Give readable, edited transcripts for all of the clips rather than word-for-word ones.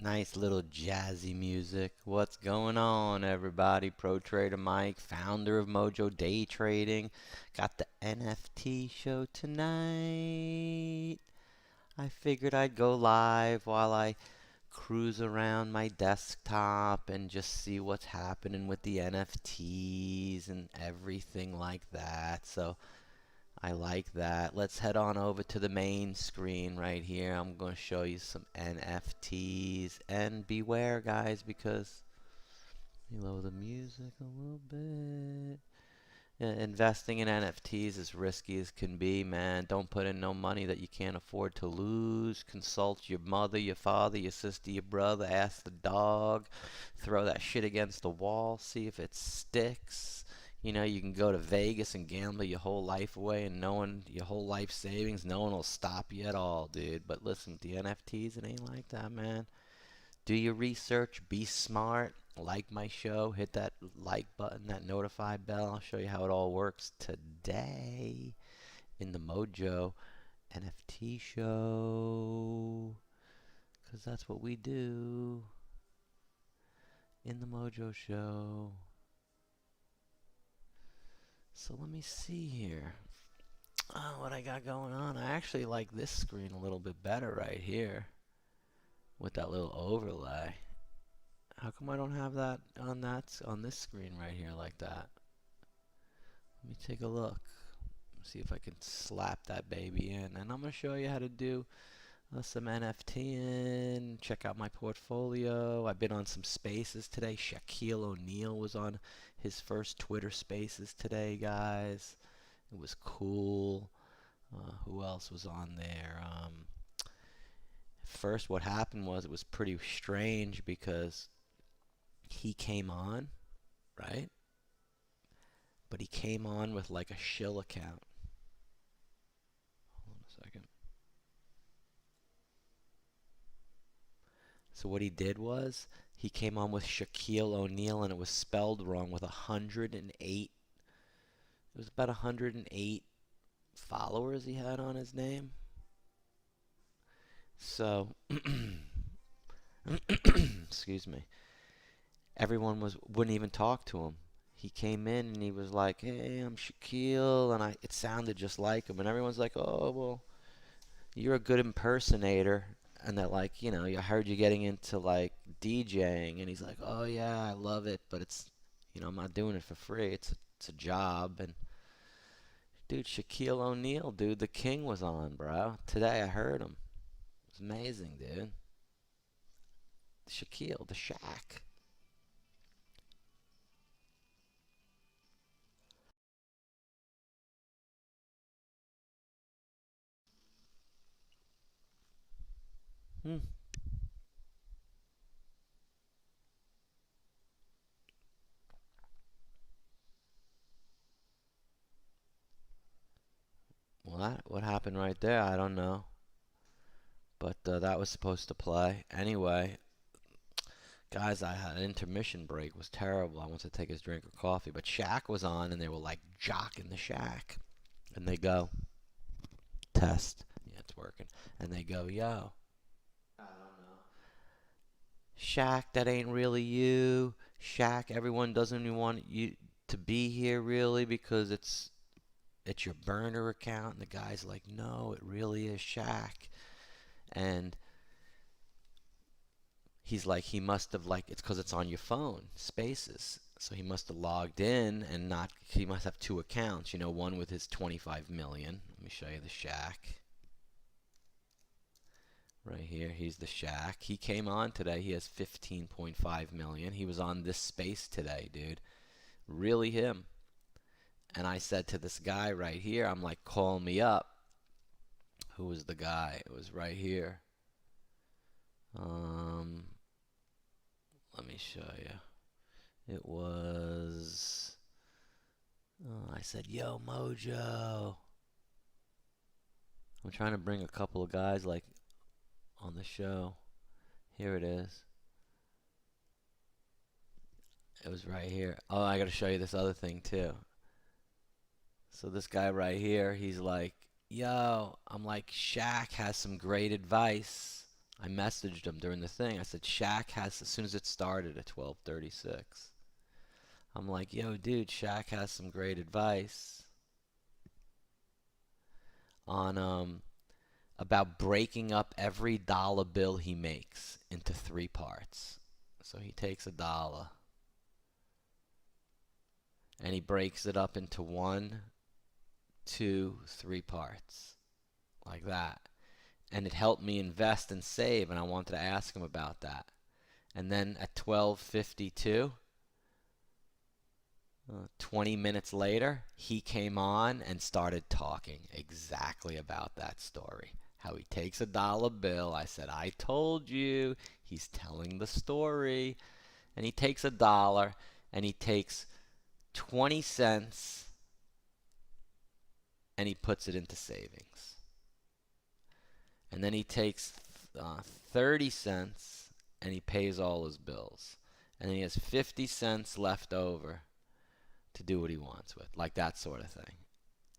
Nice little jazzy music. What's going on, everybody? Pro Trader Mike, founder of Mojo Day Trading. Got the NFT show tonight. I figured I'd go live while I cruise around my desktop and just see what's happening with the NFTs and everything like that. So I like that. Let's head on over to the main screen right here. I'm going to show you some NFTs. And beware, guys, because lower the music a little bit. Investing in NFTs is risky as can be, man. Don't put in no money that you can't afford to lose. Consult your mother, your father, your sister, your brother. Ask the dog. Throw that shit against the wall. See if it sticks. You know, you can go to Vegas and gamble your whole life away and your whole life savings, no one will stop you at all, dude. But listen, the NFTs, it ain't like that, man. Do your research, be smart, like my show, hit that like button, that notify bell. I'll show you how it all works today in the Mojo NFT show. Because that's what we do in the Mojo show. So let me see here. What I got going on. I actually like this screen a little bit better right here with that little overlay. How come I don't have that on this screen right here like that? Let me take a look. See if I can slap that baby in. And I'm going to show you how to do some NFTing. Check out my portfolio. I've been on some spaces today. Shaquille O'Neal was on his first Twitter spaces today, guys. It was cool. Who else was on there? First, what happened was it was pretty strange because he came on, right? But he came on with like a shill account. Hold on a second. So what he did was he came on with Shaquille O'Neal and it was spelled wrong with 108. It was about 108 followers he had on his name. So, excuse me. Everyone wouldn't even talk to him. He came in and he was like, "Hey, I'm Shaquille," and it sounded just like him. And everyone's like, "Oh, well, you're a good impersonator." And they're like, I heard you getting into like DJing, and he's like, "Oh yeah, I love it, but I'm not doing it for free. It's a job." And dude, Shaquille O'Neal, dude, the king was on, bro. Today I heard him. It was amazing, dude. Shaquille, the Shaq. Hmm. Well, what happened right there? I don't know. But that was supposed to play. Anyway, guys, I had an intermission break. It was terrible. I went to take his drink of coffee. But Shaq was on, and they were like jocking the Shaq. And they go, test. Yeah, it's working. And they go, yo, I don't know. Shaq, that ain't really you. Shaq, everyone doesn't even want you to be here really because it's your burner account. And the guy's like, no, it really is Shaq. And he's like, he must have it's because it's on your phone, Spaces. So he must have logged in and not. He must have two accounts. One with his 25 million. Let me show you the Shaq. Right here, he's the Shaq. He came on today. He has 15.5 million. He was on this space today, dude. Really him. And I said to this guy right here, I'm like, call me up. Who was the guy? It was right here. Let me show you. It was. I said, yo, Mojo. I'm trying to bring a couple of guys like on the show. Here it is. It was right here. Oh, I got to show you this other thing too. So this guy right here, he's like, yo, I'm like, Shaq has some great advice. I messaged him during the thing. I said, Shaq has, as soon as it started at 12:36. I'm like, yo, dude, Shaq has some great advice on about breaking up every dollar bill he makes into 3 parts. So he takes a dollar and he breaks it up into 1, 2, 3 parts, like that. And it helped me invest and save, and I wanted to ask him about that. And then at 12:52, 20 minutes later, he came on and started talking exactly about that story. How he takes a dollar bill. I said, I told you. He's telling the story. And he takes a dollar and he takes 20 cents and he puts it into savings. And then he takes 30 cents and he pays all his bills. And then he has 50 cents left over to do what he wants with, like that sort of thing.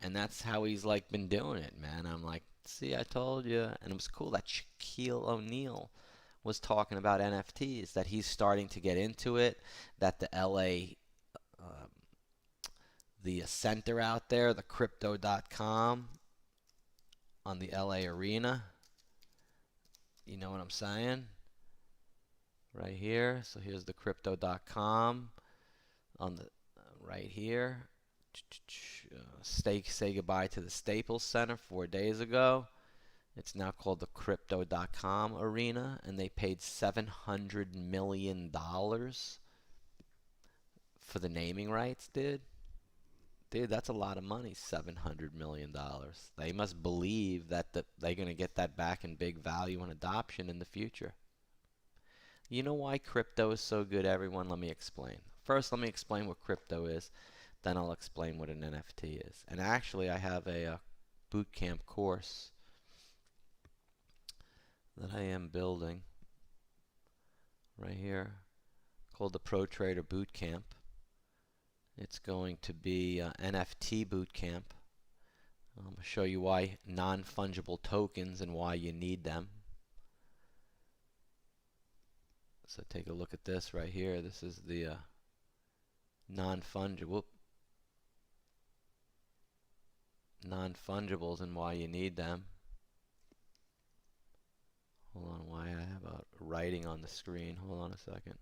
And that's how he's like been doing it, man. I'm like, see, I told you. And it was cool that Shaquille O'Neal was talking about NFTs, that he's starting to get into it, that the LA, the center out there, the crypto.com on the LA arena, you know what I'm saying? Right here. So here's the crypto.com on the right here. Say goodbye to the Staples Center 4 days ago. It's now called the crypto.com arena, and they paid $700 million for the naming rights, dude. Dude, that's a lot of money, $700 million. They must believe that they're going to get that back in big value and adoption in the future. You know why crypto is so good, everyone? Let me explain. First, let me explain what crypto is. Then I'll explain what an NFT is. And actually, I have a boot camp course that I am building right here called the Pro Trader Boot Camp. It's going to be NFT boot camp. I'm going to show you why non-fungible tokens and why you need them. So take a look at this right here. This is the non-fungible non-fungibles and why you need them. Hold on, why I have a writing on the screen. Hold on a second.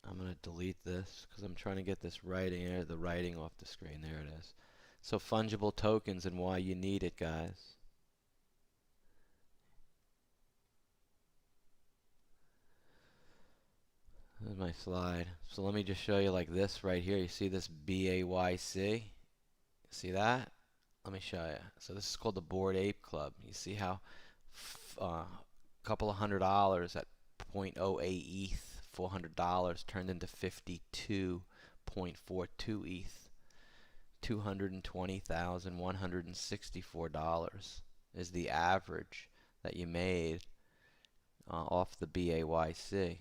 I'm going to delete this because I'm trying to get this writing here, the writing off the screen. There it is. So fungible tokens and why you need it, guys. There's my slide. So let me just show you like this right here. You see this BAYC? See that? Let me show you. So this is called the Bored Ape Club. You see how a couple of $100 at 0.08 ETH, $400 turned into 52.42 ETH. $220,164 is the average that you made off the BAYC,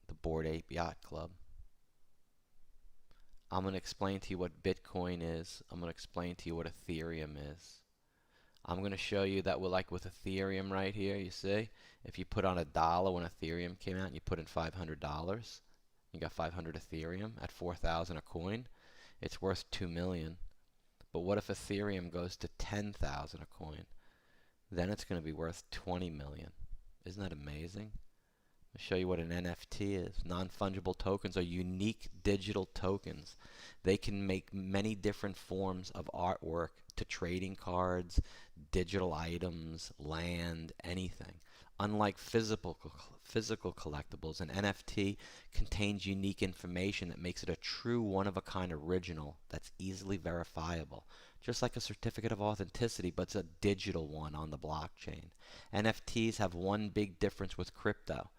the Bored Ape Yacht Club. I'm going to explain to you what Bitcoin is. I'm going to explain to you what Ethereum is. I'm going to show you that we're like with Ethereum right here, you see? If you put on $1 when Ethereum came out and you put in $500, you got 500 Ethereum at 4,000 a coin, it's worth 2 million. But what if Ethereum goes to 10,000 a coin? Then it's going to be worth 20 million. Isn't that amazing? I'll show you what an NFT is. Non-fungible tokens are unique digital tokens. They can make many different forms of artwork to trading cards, digital items, land, anything. Unlike physical collectibles, an NFT contains unique information that makes it a true one-of-a-kind original that's easily verifiable. Just like a certificate of authenticity, but it's a digital one on the blockchain. NFTs have one big difference with crypto.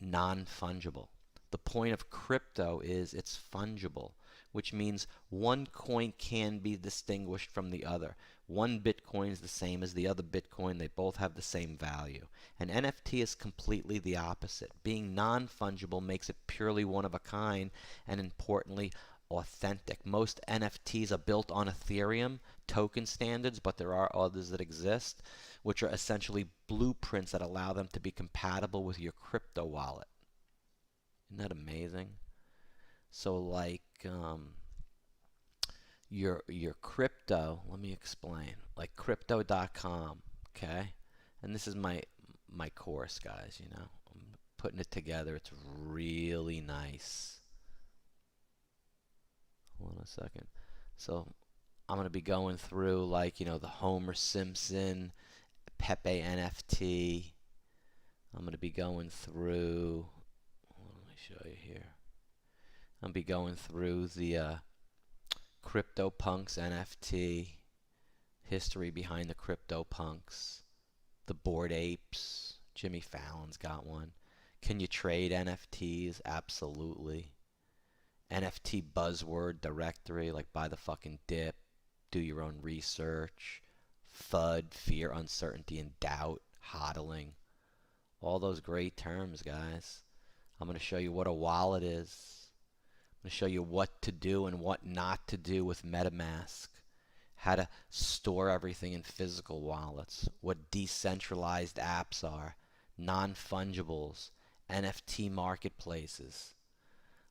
Non-fungible. The point of crypto is it's fungible, which means one coin can be distinguished from the other. One Bitcoin is the same as the other Bitcoin. They both have the same value. An NFT is completely the opposite. Being non-fungible makes it purely one of a kind and, importantly, authentic. Most NFTs are built on Ethereum token standards, but there are others that exist, which are essentially blueprints that allow them to be compatible with your crypto wallet. Isn't that amazing? So like your crypto, let me explain. Like crypto.com, okay? And this is my course, guys, you know. I'm putting it together. It's really nice. Hold on a second. So I'm going to be going through, like, you know, the Homer Simpson, Pepe NFT. I'm going to be going through, let me show you here. I'm going to be going through the CryptoPunks NFT, history behind the CryptoPunks, the Bored Apes. Jimmy Fallon's got one. Can you trade NFTs? Absolutely. NFT buzzword directory, like buy the fucking dip, do your own research, FUD, fear, uncertainty, and doubt, hodling. All those great terms, guys. I'm going to show you what a wallet is. I'm going to show you what to do and what not to do with MetaMask. How to store everything in physical wallets. What decentralized apps are. Non-fungibles. NFT marketplaces.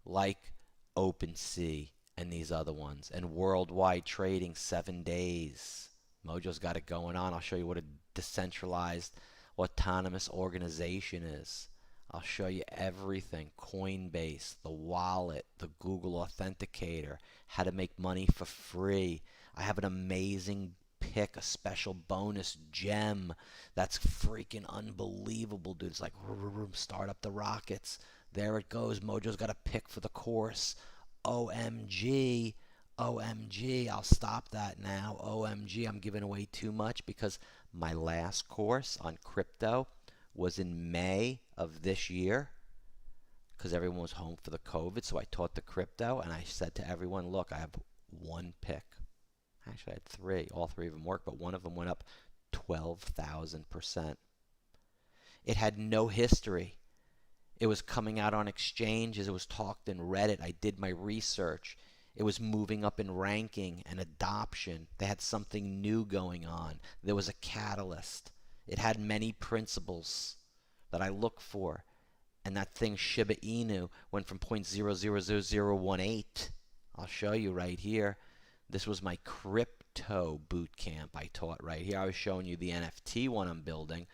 Like OpenSea and these other ones. And worldwide trading, 7 days. Mojo's got it going on. I'll show you what a decentralized autonomous organization is. I'll show you everything. Coinbase, the wallet, the Google Authenticator, how to make money for free. I have an amazing pick, a special bonus gem that's freaking unbelievable, dude. It's like, start up the rockets. There it goes. Mojo's got a pick for the course. OMG. OMG. I'll stop that now. OMG. I'm giving away too much because my last course on crypto was in May of this year because everyone was home for the COVID. So I taught the crypto and I said to everyone, look, I have one pick. Actually, I had three. All three of them worked, but one of them went up 12,000%. It had no history. It was coming out on exchanges. It was talked in Reddit. I did my research. It was moving up in ranking and adoption. They had something new going on. There was a catalyst. It had many principles that I look for. And that thing Shiba Inu went from 0.000018. I'll show you right here. This was my crypto boot camp I taught right here. I was showing you the NFT one I'm building.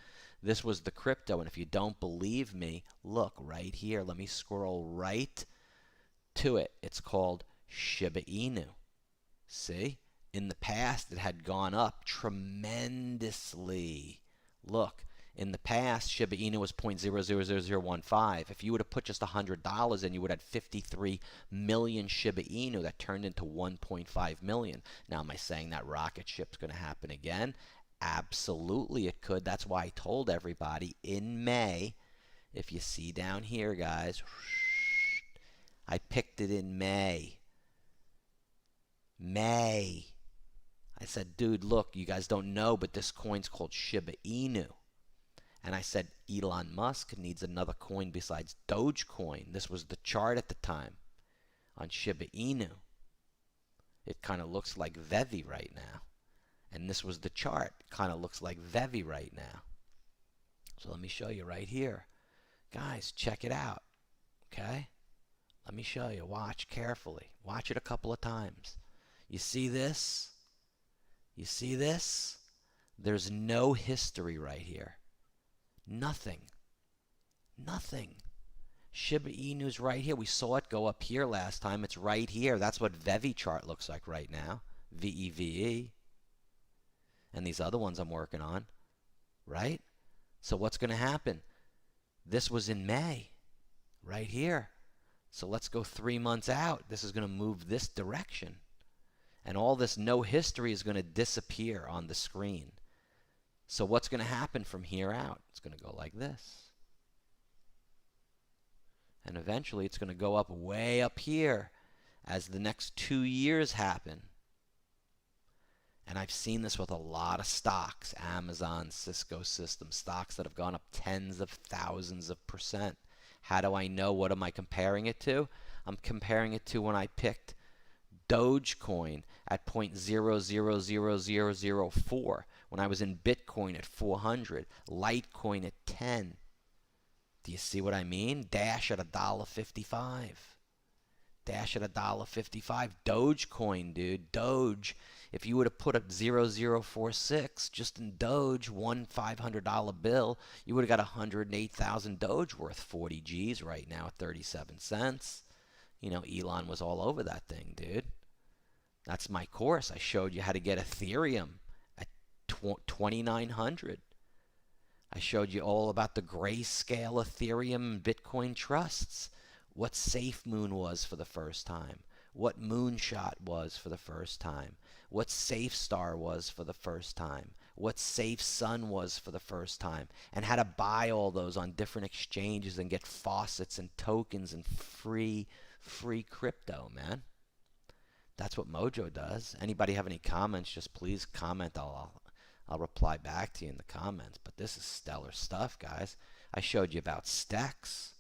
This was the crypto. And if you don't believe me, look right here. Let me scroll right to it. It's called Shiba Inu. See? In the past, it had gone up tremendously. Look, in the past, Shiba Inu was 0.000015. If you would have put just $100 in, you would have 53 million Shiba Inu that turned into 1.5 million. Now, am I saying that rocket ship's going to happen again? Absolutely it could. That's why I told everybody in May, if you see down here, guys, I picked it in May. May. I said, dude, look, you guys don't know, but this coin's called Shiba Inu. And I said, Elon Musk needs another coin besides Dogecoin. This was the chart at the time on Shiba Inu. It kind of looks like Vevi right now. And this was the chart. Kind of looks like Vevi right now. So let me show you right here. Guys, check it out. Okay? Let me show you. Watch carefully. Watch it a couple of times. You see this? You see this? There's no history right here. Nothing. Nothing. Shiba Inu's right here. We saw it go up here last time. It's right here. That's what Vevi chart looks like right now. VEVE. And these other ones I'm working on. Right? So what's going to happen? This was in May. Right here. So let's go 3 months out. This is going to move this direction. And all this no history is going to disappear on the screen. So what's going to happen from here out? It's going to go like this. And eventually it's going to go up way up here as the next 2 years happen. And I've seen this with a lot of stocks, Amazon, Cisco Systems, stocks that have gone up tens of thousands of percent. How do I know? What am I comparing it to? I'm comparing it to when I picked Dogecoin at 0.000004, when I was in Bitcoin at 400, Litecoin at 10. Do you see what I mean? Dash at $1.55. Dash at $1.55. Dogecoin, dude. Doge. If you would have put a 0046 just in Doge, one $500 bill, you would have got 108,000 Doge worth 40 G's right now at 37 cents. You know, Elon was all over that thing, dude. That's my course. I showed you how to get Ethereum at 2,900. I showed you all about the grayscale Ethereum and Bitcoin trusts. What SafeMoon was for the first time. What Moonshot was for the first time. What SafeStar was for the first time. What SafeSun was for the first time. And how to buy all those on different exchanges and get faucets and tokens and free crypto, man. That's what Mojo does. Anybody have any comments, just please comment. I'll reply back to you in the comments. But this is stellar stuff, guys. I showed you about Stacks,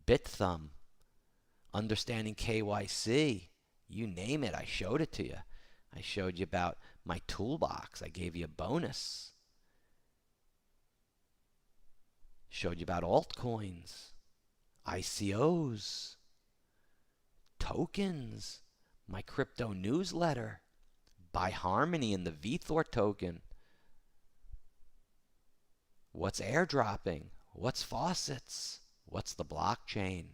BitThumb, understanding KYC. You name it, I showed it to you. I showed you about my toolbox. I gave you a bonus. Showed you about altcoins, ICOs, tokens, my crypto newsletter, Buy Harmony and the VThor token. What's airdropping? What's faucets? What's the blockchain?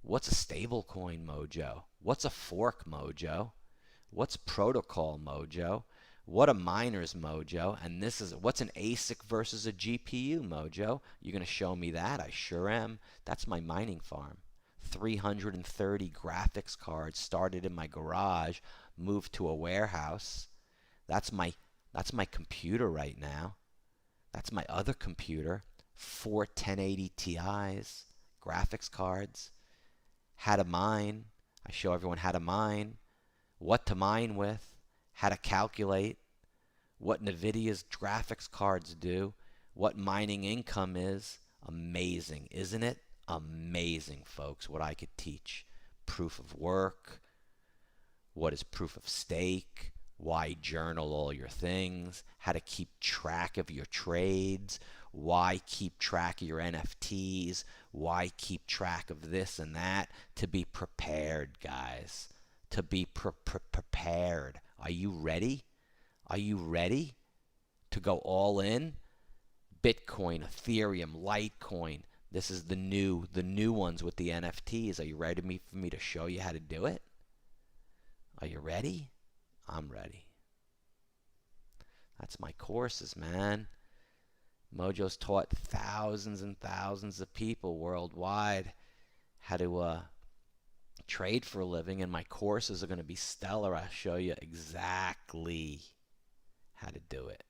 What's a stablecoin, Mojo? What's a fork, Mojo? What's protocol, Mojo? What a miner's, Mojo? And this is what's an ASIC versus a GPU, Mojo? You're going to show me that? I sure am. That's my mining farm. 330 graphics cards started in my garage, moved to a warehouse. That's my computer right now. That's my other computer. 4 1080 Ti's, graphics cards. How to mine. I show everyone how to mine, what to mine with, how to calculate, what NVIDIA's graphics cards do, what mining income is. Amazing, isn't it? Amazing, folks, what I could teach. Proof of work. What is proof of stake? Why journal all your things? How to keep track of your trades? Why keep track of your NFTs? Why keep track of this and that? To be prepared, guys. To be prepared. Are you ready? Are you ready to go all in? Bitcoin, Ethereum, Litecoin. This is the new ones with the NFTs. Are you ready for me to show you how to do it? Are you ready? I'm ready. That's my courses, man. Mojo's taught thousands and thousands of people worldwide how to trade for a living, and my courses are going to be stellar. I'll show you exactly how to do it.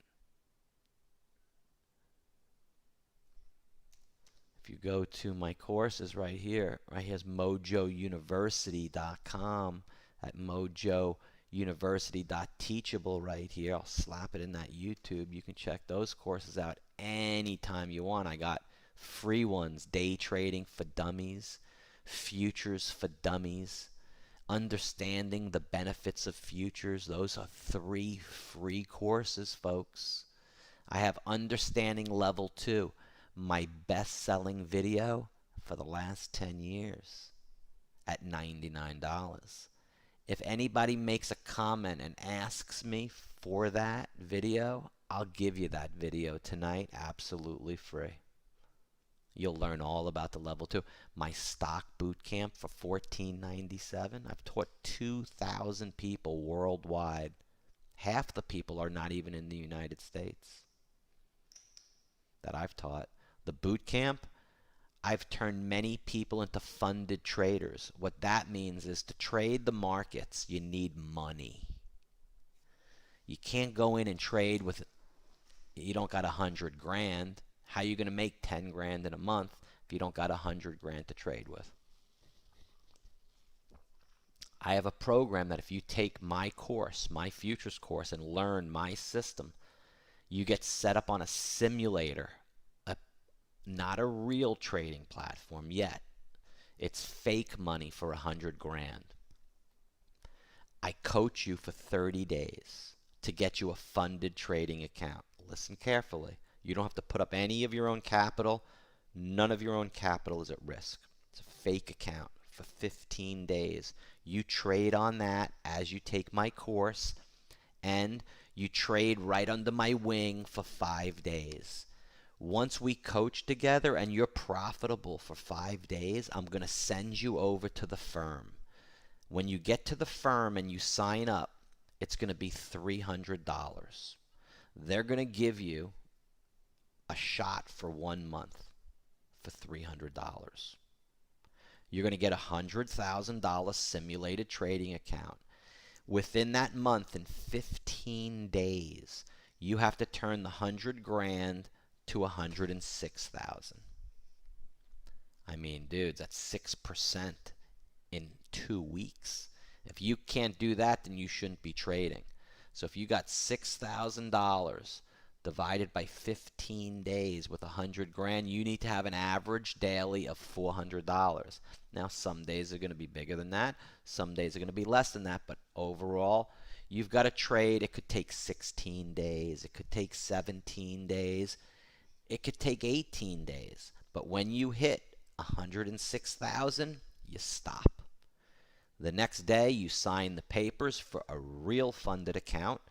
If you go to my courses right here's mojouniversity.com, at mojouniversity.teachable right here. I'll slap it in that YouTube. You can check those courses out anytime you want. I got free ones, day trading for dummies, futures for dummies, understanding the benefits of futures. Those are 3 free courses, folks. I have understanding level 2, my best-selling video for the last 10 years at $99. If anybody makes a comment and asks me for that video, I'll give you that video tonight absolutely free. You'll learn all about the level 2. My stock boot camp for $14.97. I've taught 2,000 people worldwide. Half the people are not even in the United States that I've taught. The boot camp, I've turned many people into funded traders. What that means is to trade the markets, you need money. You can't go in and trade with, you don't got 100 grand. How are you going to make 10 grand in a month? if you don't got 100 grand to trade with. I have a program that if you take my course, my futures course, and learn my system, you get set up on a simulator, not a real trading platform yet. It's fake money for 100 grand. I coach you for 30 days to get you a funded trading account. Listen carefully. You don't have to put up any of your own capital. None of your own capital is at risk. It's a fake account for 15 days. You trade on that as you take my course, and you trade right under my wing for 5 days. Once we coach together and you're profitable for 5 days, I'm going to send you over to the firm. When you get to the firm and you sign up, it's going to be $300. They're going to give you a shot for 1 month for $300. You're going to get a $100,000 simulated trading account. Within that month, in 15 days, you have to turn the 100 grand to 106,000. I mean, dudes, that's 6% in 2 weeks. If you can't do that, then you shouldn't be trading. So if you got $6,000 divided by 15 days with 100 grand, you need to have an average daily of $400. Now, some days are going to be bigger than that. Some days are going to be less than that. But overall, you've got to trade. It could take 16 days. It could take 17 days. It could take 18 days. But when you hit 106,000, you stop. The next day, you sign the papers for a real funded account.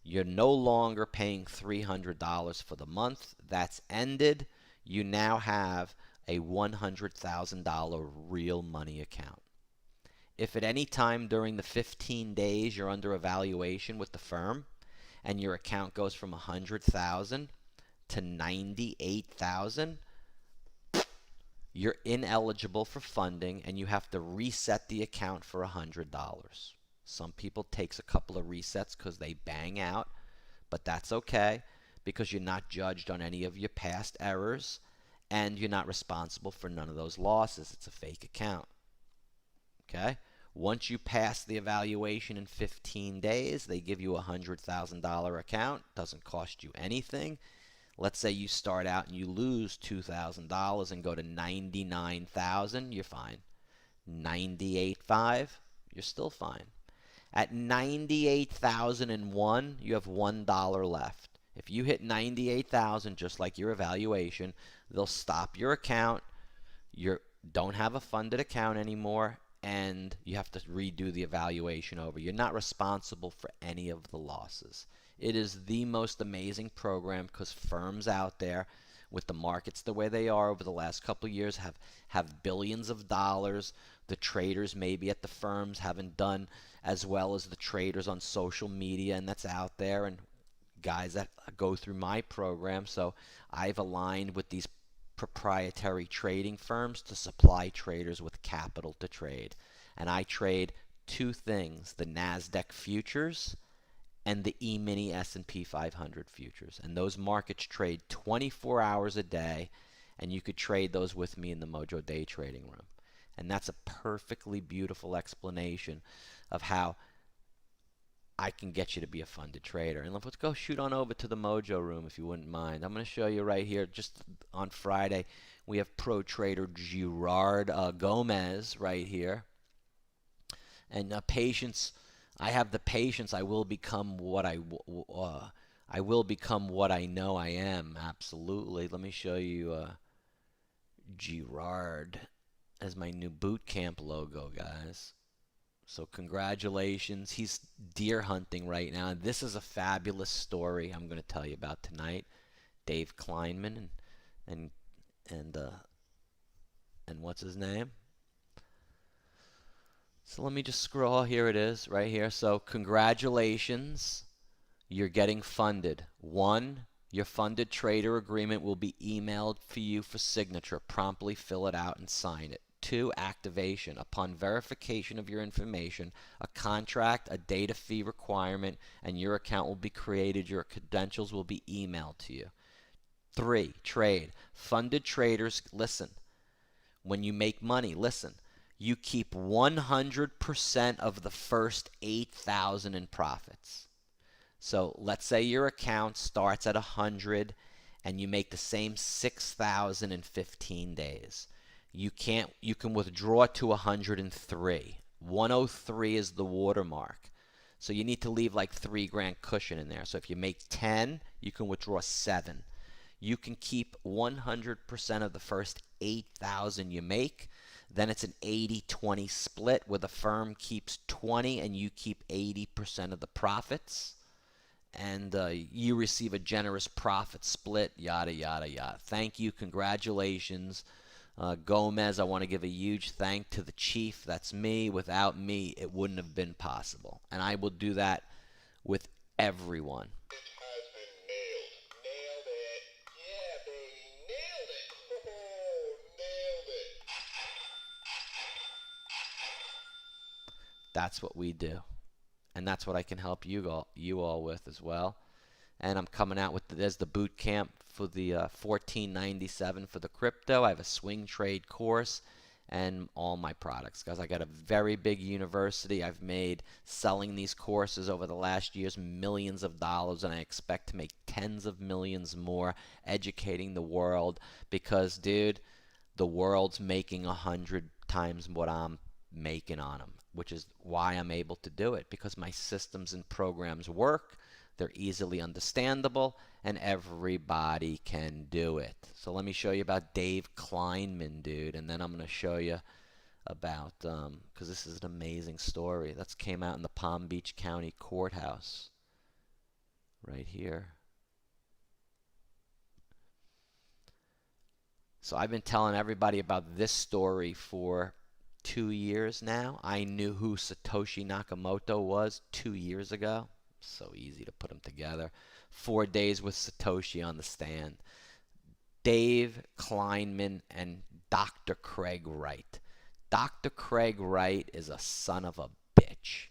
You're no longer paying $300 for the month. That's ended. You now have a $100,000 real money account. If at any time during the 15 days you're under evaluation with the firm and your account goes from 100,000 to 98,000, you're ineligible for funding and you have to reset the account for $100. Some people takes a couple of resets because they bang out, but that's okay because you're not judged on any of your past errors and you're not responsible for none of those losses. It's a fake account. Okay? Once you pass the evaluation in 15 days, they give you a $100,000 account. Doesn't cost you anything. Let's say you start out and you lose $2,000 and go to 99,000, you're fine. 98.5, you're still fine. At 98,001, you have $1 left. If you hit 98,000, just like your evaluation, they'll stop your account. You don't have a funded account anymore, and you have to redo the evaluation over. You're not responsible for any of the losses. It is the most amazing program because firms out there, with the markets the way they are over the last couple of years, have billions of dollars. The traders maybe at the firms haven't done as well as the traders on social media, and that's out there, and guys that go through my program. So I've aligned with these proprietary trading firms to supply traders with capital to trade. And I trade two things, the NASDAQ futures and the E-mini S&P 500 futures. And those markets trade 24 hours a day, and you could trade those with me in the Mojo Day Trading room. And that's a perfectly beautiful explanation of how I can get you to be a funded trader. And let's go shoot on over to the Mojo room if you wouldn't mind. I'm going to show you right here, just on Friday, we have pro trader Gerard Gomez right here. And patience, I have the patience. I will become what I will become what I know I am. Absolutely. Let me show you Gerard as my new boot camp logo, guys. So congratulations. He's deer hunting right now. This is a fabulous story I'm going to tell you about tonight. Dave Kleinman and what's his name? So let me just scroll. Here it is, right here. So congratulations. You're getting funded. 1, your funded trader agreement will be emailed for you for signature. Promptly fill it out and sign it. 2, activation. Upon verification of your information, a contract, a data fee requirement, and your account will be created. Your credentials will be emailed to you. 3, trade. Funded traders, listen, when you make money, listen, you keep 100% of the first 8,000 in profits. So let's say your account starts at 100 and you make the same 6,000 in 15 days. You can withdraw to 103. 103 is the watermark. So you need to leave like $3,000 cushion in there. So if you make 10, you can withdraw 7. You can keep 100% of the first 8,000 you make. Then it's an 80-20 split where the firm keeps 20 and you keep 80% of the profits. And you receive a generous profit split, yada, yada, yada. Thank you. Congratulations. Gomez, I want to give a huge thank to the chief. That's me. Without me, it wouldn't have been possible. And I will do that with everyone. It has been nailed. Nailed it. Yeah, baby. Nailed it. Oh, nailed it. That's what we do. And that's what I can help you all with as well. And I'm coming out with there's the boot camp for the $14.97 for the crypto. I have a swing trade course and all my products, guys. I got a very big university. I've made selling these courses over the last years millions of dollars, and I expect to make tens of millions more educating the world because, dude, the world's making 100 times what I'm making on them, which is why I'm able to do it, because my systems and programs work. They're easily understandable, and everybody can do it. So let me show you about Dave Kleinman, dude, and then I'm going to show you about, because this is an amazing story. That came out in the Palm Beach County Courthouse right here. So I've been telling everybody about this story for 2 years now. I knew who Satoshi Nakamoto was 2 years ago. So easy to put them together. 4 days with Satoshi on the stand. Dave Kleinman and Dr. Craig Wright. Dr. Craig Wright is a son of a bitch.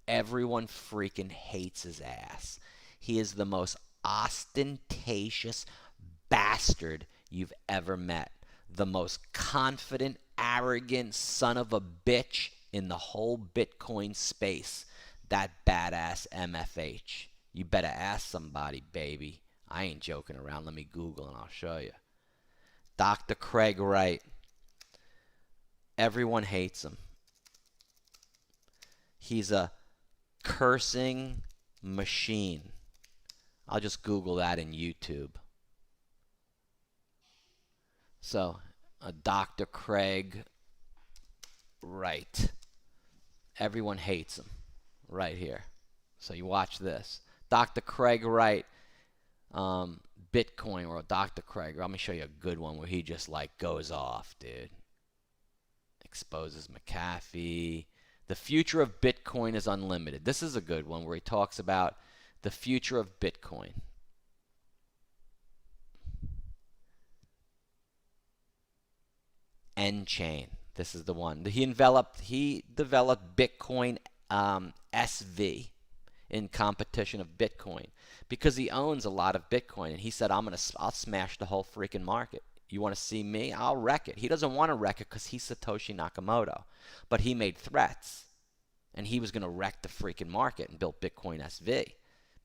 Everyone freaking hates his ass. He is the most ostentatious bastard you've ever met. The most confident, arrogant son of a bitch in the whole Bitcoin space. That badass MFH. You better ask somebody, baby. I ain't joking around. Let me Google and I'll show you. Dr. Craig Wright. Everyone hates him. He's a cursing machine. I'll just Google that in YouTube. So, Dr. Craig Wright. Everyone hates him. Right here. So you watch this. Dr. Craig Wright, Bitcoin World. Dr. Craig. Let me show you a good one where he just like goes off, dude. Exposes McAfee. The future of Bitcoin is unlimited. This is a good one where he talks about the future of Bitcoin. N-Chain. This is the one. He developed Bitcoin SV in competition of Bitcoin because he owns a lot of Bitcoin, and he said, I'll smash the whole freaking market. You want to see me? I'll wreck it. He doesn't want to wreck it because he's Satoshi Nakamoto, but he made threats, and he was going to wreck the freaking market and built Bitcoin SV.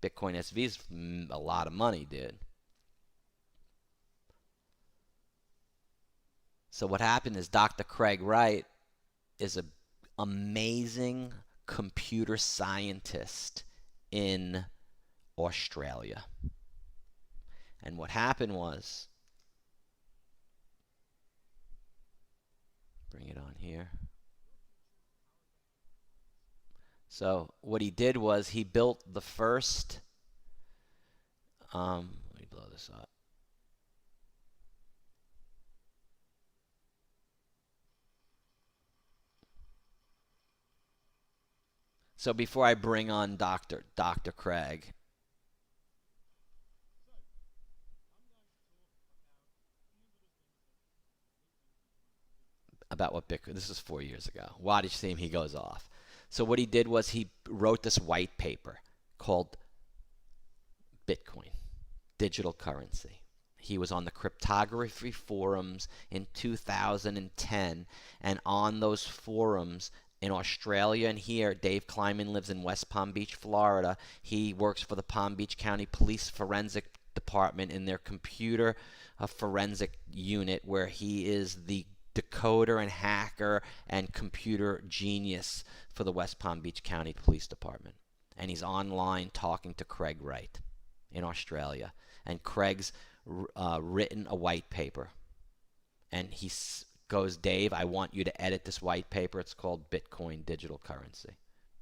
Bitcoin SV is a lot of money, dude. So what happened is Dr. Craig Wright is an amazing computer scientist in Australia. And what happened was, bring it on here. So what he did was he built the first, let me blow this up. So before I bring on Dr. Craig, about what Bitcoin, this is 4 years ago. Wattage theme, he goes off. So what he did was he wrote this white paper called Bitcoin, digital currency. He was on the cryptography forums in 2010, and on those forums in Australia and here, Dave Kleinman lives in West Palm Beach, Florida. He works for the Palm Beach County Police Forensic Department in their computer forensic unit, where he is the decoder and hacker and computer genius for the West Palm Beach County Police Department. And he's online talking to Craig Wright in Australia. And Craig's written a white paper. And he goes, Dave, I want you to edit this white paper. It's called Bitcoin Digital Currency.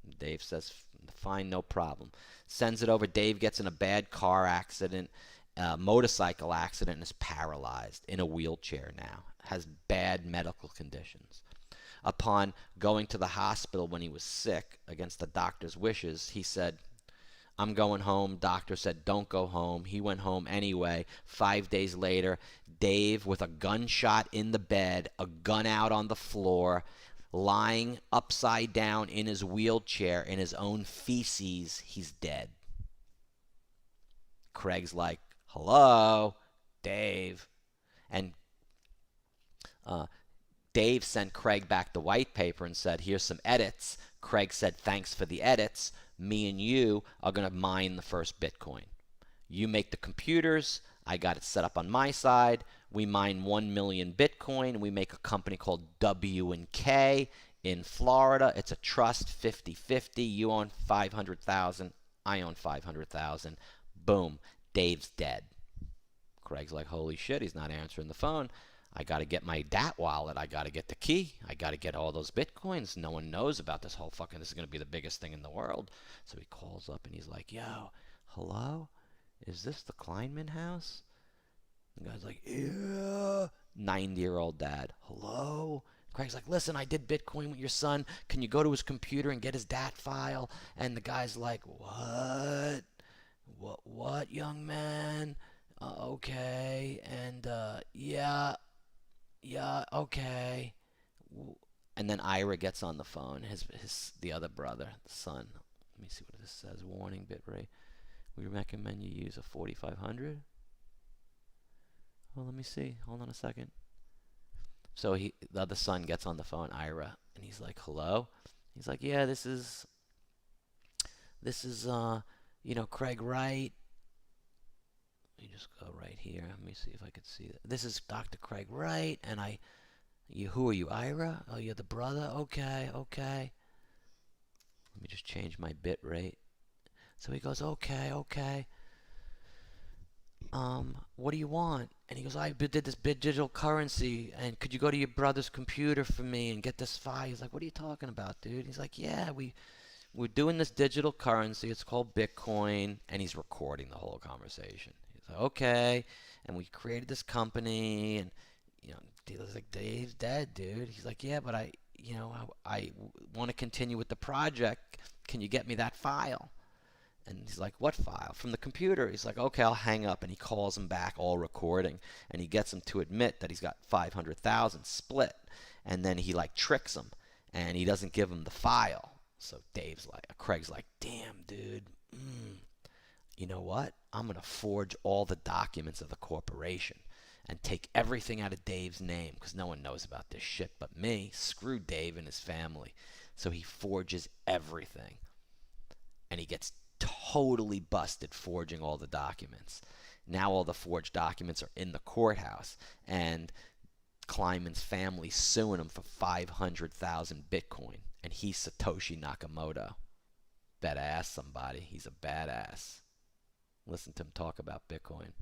And Dave says, fine, no problem. Sends it over. Dave gets in a bad car accident, motorcycle accident, and is paralyzed in a wheelchair now. Has bad medical conditions. Upon going to the hospital when he was sick, against the doctor's wishes, he said, I'm going home. Doctor said, don't go home. He went home anyway. 5 days later, Dave, with a gunshot in the bed, a gun out on the floor, lying upside down in his wheelchair in his own feces, he's dead. Craig's like, hello, Dave. And Dave sent Craig back the white paper and said, here's some edits. Craig said, thanks for the edits. Me and you are going to mine the first Bitcoin. You make the computers. I got it set up on my side. We mine 1 million Bitcoin. We make a company called W&K in Florida. It's a trust, 50-50. You own 500,000. I own 500,000. Boom. Dave's dead. Craig's like, holy shit, he's not answering the phone. I got to get my DAT wallet. I got to get the key. I got to get all those Bitcoins. No one knows about this whole fucking, this is going to be the biggest thing in the world. So he calls up and he's like, yo, hello? Is this the Kleinman house? The guy's like, yeah. 90-year-old dad. Hello? Craig's like, listen, I did Bitcoin with your son. Can you go to his computer and get his DAT file? And the guy's like, what? What, young man? Okay. And, yeah, okay. And then Ira gets on the phone, the other brother, the son. Let me see what this says. Warning bitrate. We recommend you use a 4500. Oh, let me see. Hold on a second. So the other son gets on the phone, Ira, and he's like, hello? He's like, yeah, this is Craig Wright. Let me just go right here. Let me see if I can see that. This is Dr. Craig Wright, and who are you, Ira? Oh, you're the brother? Okay. Let me just change my bit rate. So he goes, okay. What do you want? And he goes, I did this digital currency, and could you go to your brother's computer for me and get this file? He's like, what are you talking about, dude? He's like, yeah, we're doing this digital currency. It's called Bitcoin, and he's recording the whole conversation. He's like, okay, and we created this company, and he's like, Dave's dead, dude. He's like, yeah, but I want to continue with the project. Can you get me that file? And he's like, what file? From the computer. He's like, okay, I'll hang up. And he calls him back, all recording, and he gets him to admit that he's got 500,000 split. And then he tricks him, and he doesn't give him the file. So Craig's like, damn, dude. You know what? I'm going to forge all the documents of the corporation and take everything out of Dave's name, because no one knows about this shit but me. Screw Dave and his family. So he forges everything. And he gets totally busted forging all the documents. Now all the forged documents are in the courthouse, and Kleinman's family suing him for 500,000 Bitcoin. And he's Satoshi Nakamoto. Better ask somebody. He's a badass. Listen to him talk about Bitcoin.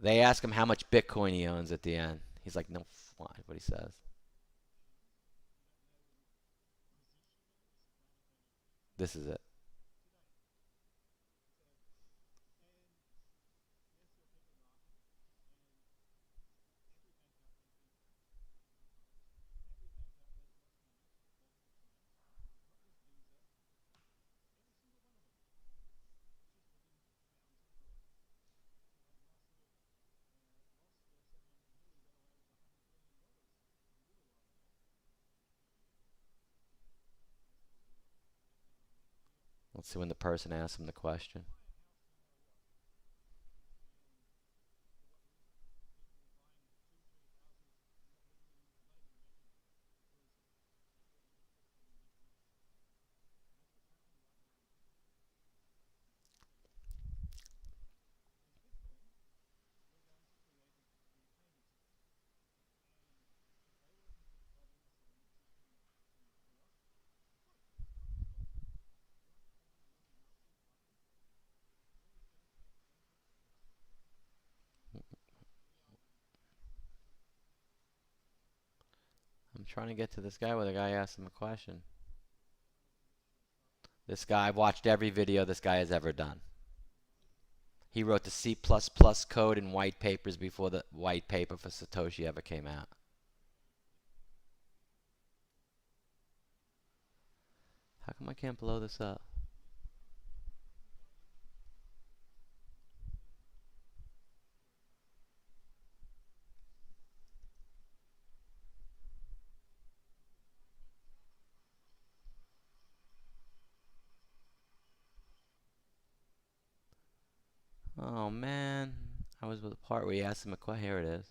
They ask him how much Bitcoin he owns at the end. He's like, no, what he says. This is it. Let's see when the person asks him the question. I'm trying to get to this guy where the guy asked him a question. This guy, I've watched every video this guy has ever done. He wrote the C++ code in white papers before the white paper for Satoshi ever came out. How come I can't blow this up? Oh man, I was with the part where he asked him a question. Here it is.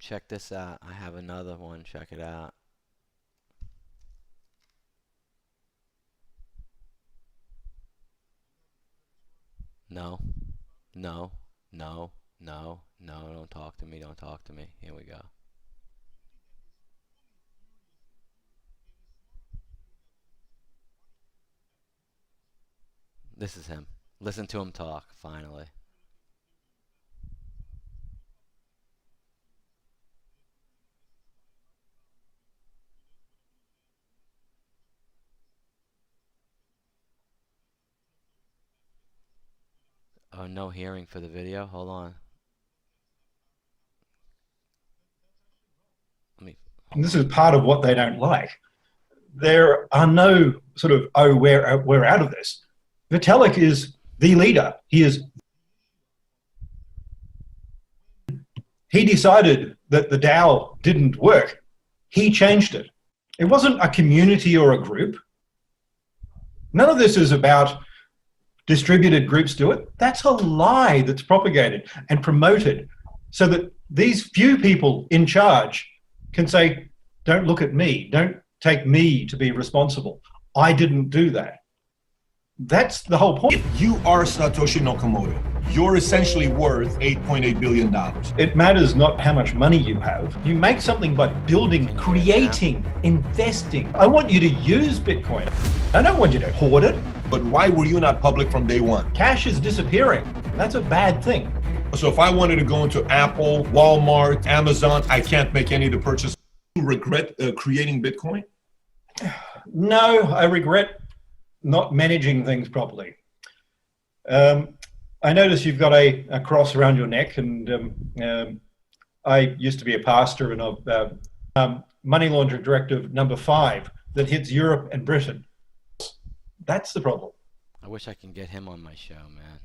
Check this out. I have another one. Check it out. No, no, no, no, no. Don't talk to me. Don't talk to me. Here we go. This is him. Listen to him talk, finally. Oh, no hearing for the video? Hold on. Let me. And this is part of what they don't like. There are no sort of, oh, we're out of this. Vitalik is the leader. He decided that the DAO didn't work. He changed it. It wasn't a community or a group. None of this is about distributed groups do it. That's a lie that's propagated and promoted so that these few people in charge can say, don't look at me, don't take me to be responsible. I didn't do that. That's the whole point. If you are Satoshi Nakamoto, you're essentially worth $8.8 billion. It matters not how much money you have. You make something by building, creating, investing. I want you to use Bitcoin. I don't want you to hoard it. But why were you not public from day one? Cash is disappearing. That's a bad thing. So if I wanted to go into Apple, Walmart, Amazon, I can't make any of the purchases. You regret creating Bitcoin? No, I regret not managing things properly. I notice you've got a cross around your neck, and I used to be a pastor, and I'm money laundering directive number 5 that hits Europe and Britain. That's the problem. I wish I can get him on my show, man.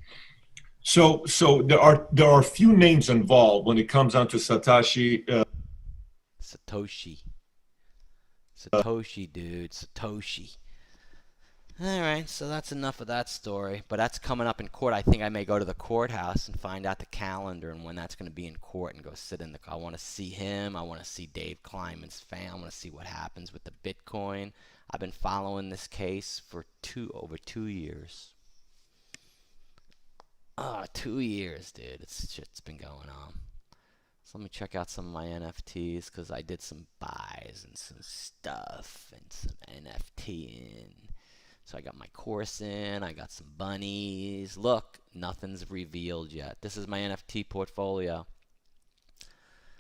So there are a few names involved when it comes down to Satoshi. Satoshi, dude. Satoshi. Alright, so that's enough of that story. But that's coming up in court. I think I may go to the courthouse and find out the calendar and when that's going to be in court and go sit in the... I want to see him. I want to see Dave Kleinman's fam. I want to see what happens with the Bitcoin. I've been following this case for over 2 years. 2 years, dude. It's been going on. So let me check out some of my NFTs because I did some buys and some stuff and some NFT in. So I got my course in, I got some bunnies. Look, nothing's revealed yet. This is my NFT portfolio.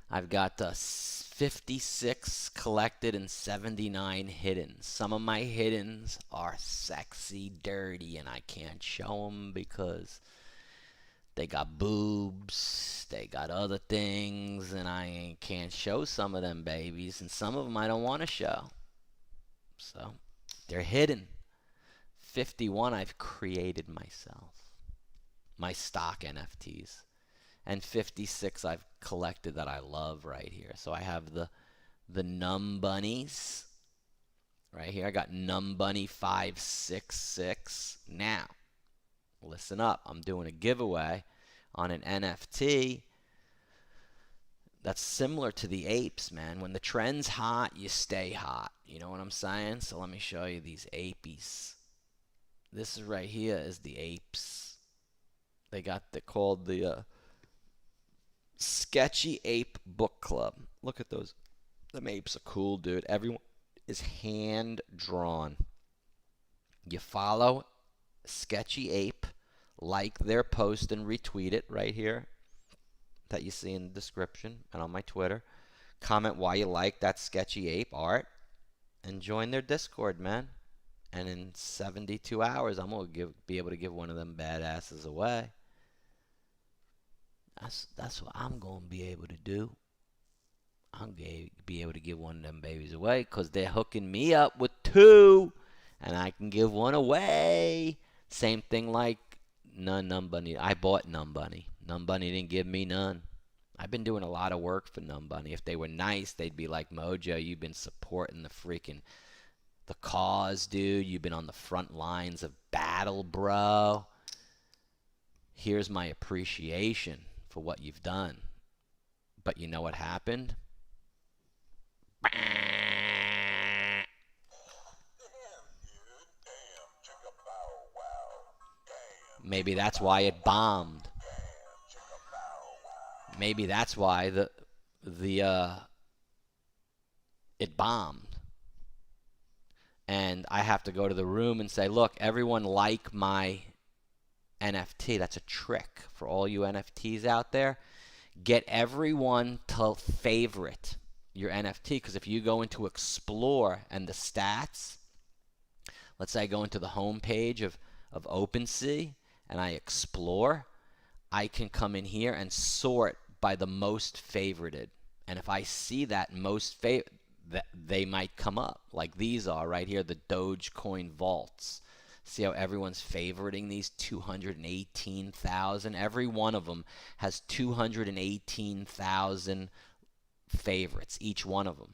I've got 56 collected and 79 hidden. Some of my hiddens are sexy dirty, and I can't show them because they got boobs, they got other things, and I can't show some of them babies, and some of them I don't want to show. So they're hidden. 51 I've created myself, my stock NFTs. And 56 I've collected that I love right here. So I have the Numb Bunnies right here. I got Numb Bunny 566. Now, listen up. I'm doing a giveaway on an NFT that's similar to the apes, man. When the trend's hot, you stay hot. You know what I'm saying? So let me show you these apies. This is right here is the apes. They called the Sketchy Ape Book Club. Look at those. Them apes are cool, dude. Everyone is hand drawn. You follow Sketchy Ape, like their post and retweet it right here that you see in the description and on my Twitter. Comment why you like that Sketchy Ape art and join their Discord, man. And in 72 hours, I'm going to be able to give one of them badasses away. That's what I'm going to be able to do. I'm going to be able to give one of them babies away because they're hooking me up with 2, and I can give one away. Same thing like Numb Bunny. I bought Numb Bunny. Numb Bunny didn't give me none. I've been doing a lot of work for Numb Bunny. If they were nice, they'd be like, Mojo, you've been supporting the cause, dude. You've been on the front lines of battle, bro. Here's my appreciation for what you've done. But you know what happened? Maybe that's why it bombed. Maybe that's why it bombed. And I have to go to the room and say, look, everyone like my NFT. That's a trick for all you NFTs out there. Get everyone to favorite your NFT, because if you go into Explore and the stats, let's say I go into the home page of OpenSea and I explore, I can come in here and sort by the most favorited. And if I see that most favorite, they might come up like these are right here, the Dogecoin vaults. See how everyone's favoriting these 218,000? Every one of them has 218,000 favorites, each one of them.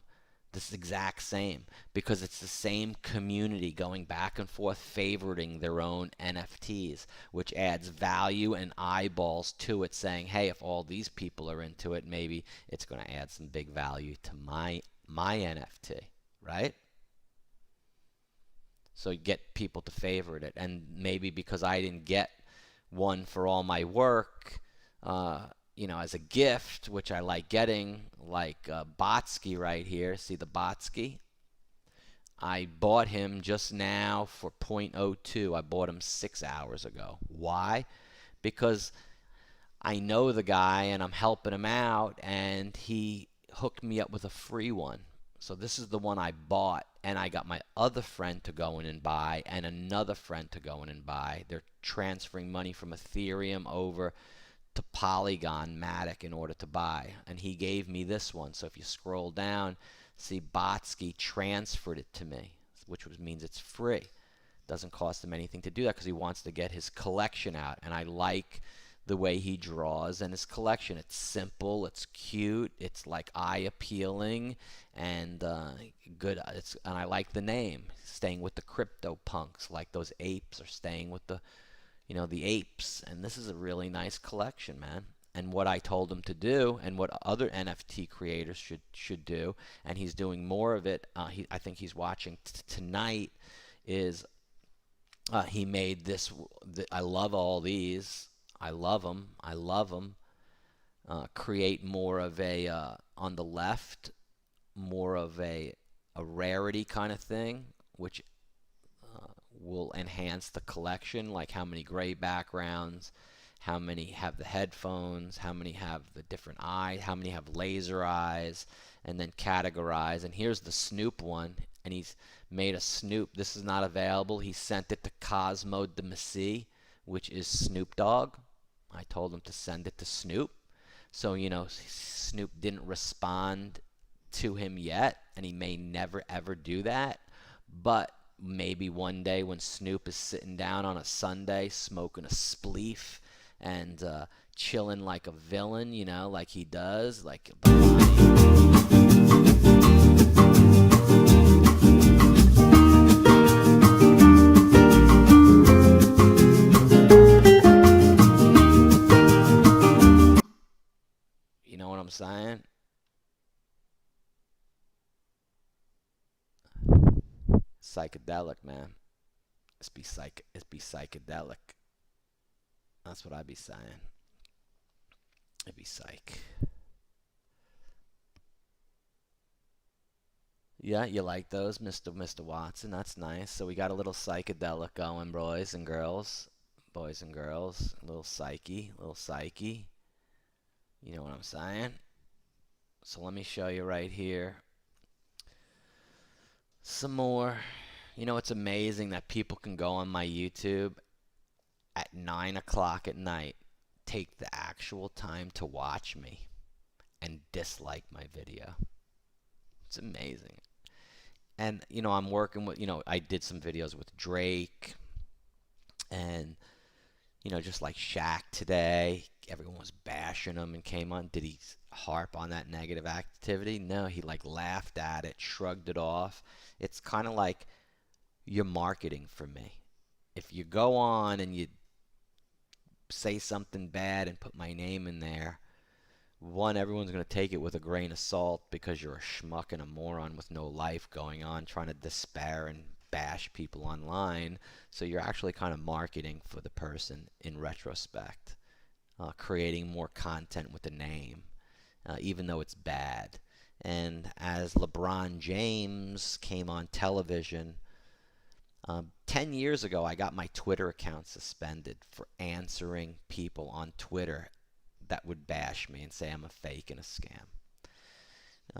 This exact same, because it's the same community going back and forth favoriting their own NFTs, which adds value and eyeballs to it, saying, hey, if all these people are into it, maybe it's going to add some big value to my NFT, right? So get people to favorite it. And maybe because I didn't get one for all my work, as a gift, which I like getting, like Botsky right here. See the Botsky? I bought him just now for 0.02. I bought him 6 hours ago. Why? Because I know the guy and I'm helping him out, and he hooked me up with a free one. So this is the one I bought, and I got my other friend to go in and buy, and another friend to go in and buy. They're transferring money from Ethereum over to Polygon Matic in order to buy, and he gave me this one. So if you scroll down, see Botsky transferred it to me, which means it's free. Doesn't cost him anything to do that because he wants to get his collection out, and I like the way he draws and his collection. It's simple, it's cute, it's like eye appealing, and good. And I like the name, staying with the crypto punks, like those apes are staying with the apes. And this is a really nice collection, man. And what I told him to do, and what other NFT creators should do, and he's doing more of it. I think he's watching tonight. Is he made this? I love all these. I love them. Create more of a on the left, more of a rarity kind of thing, which will enhance the collection, like how many gray backgrounds, how many have the headphones, how many have the different eyes, how many have laser eyes, and then categorize. And here's the Snoop one, and he's made a Snoop. This is not available. He sent it to Cosmo de Messi, which is Snoop Dogg. I told him to send it to Snoop. So, you know, Snoop didn't respond to him yet, and he may never ever do that. But maybe one day when Snoop is sitting down on a Sunday smoking a spleef and chilling like a villain, you know, like he does, like you know what I'm saying? Psychedelic, man. It's be psychedelic. That's what I be saying. It'd be psych. Yeah, you like those, Mr. Watson? That's nice. So we got a little psychedelic going, boys and girls. Boys and girls. A little psyche. You know what I'm saying? So let me show you right here some more. You know, it's amazing that people can go on my YouTube at 9 o'clock at night, take the actual time to watch me, and dislike my video. It's amazing. And, you know, I'm working with, you know, I did some videos with Drake and, you know, just like Shaq today. Everyone was bashing him and came on. Did he harp on that negative activity? No, he like laughed at it, shrugged it off. It's kind of like you're marketing for me. If you go on and you say something bad and put my name in there, one, everyone's going to take it with a grain of salt because you're a schmuck and a moron with no life going on, trying to despair and bash people online. So you're actually kind of marketing for the person in retrospect, creating more content with the name, even though it's bad. And as LeBron James came on television, 10 years ago, I got my Twitter account suspended for answering people on Twitter that would bash me and say I'm a fake and a scam.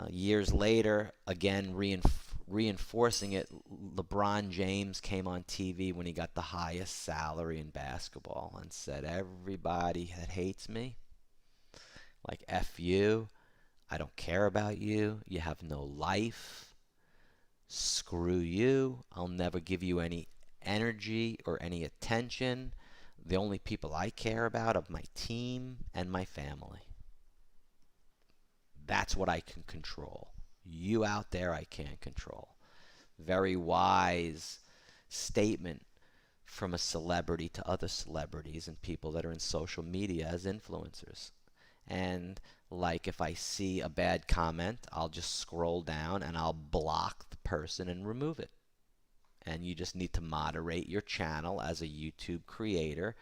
Years later, again, reinforcing it, LeBron James came on TV when he got the highest salary in basketball and said, everybody that hates me, like F you, I don't care about you, you have no life, screw you, I'll never give you any energy or any attention. The only people I care about are my team and my family. That's what I can control. You out there, I can't control. Very wise statement from a celebrity to other celebrities and people that are in social media as influencers. And like if I see a bad comment, I'll just scroll down and I'll block the person and remove it. And you just need to moderate your channel as a YouTube creator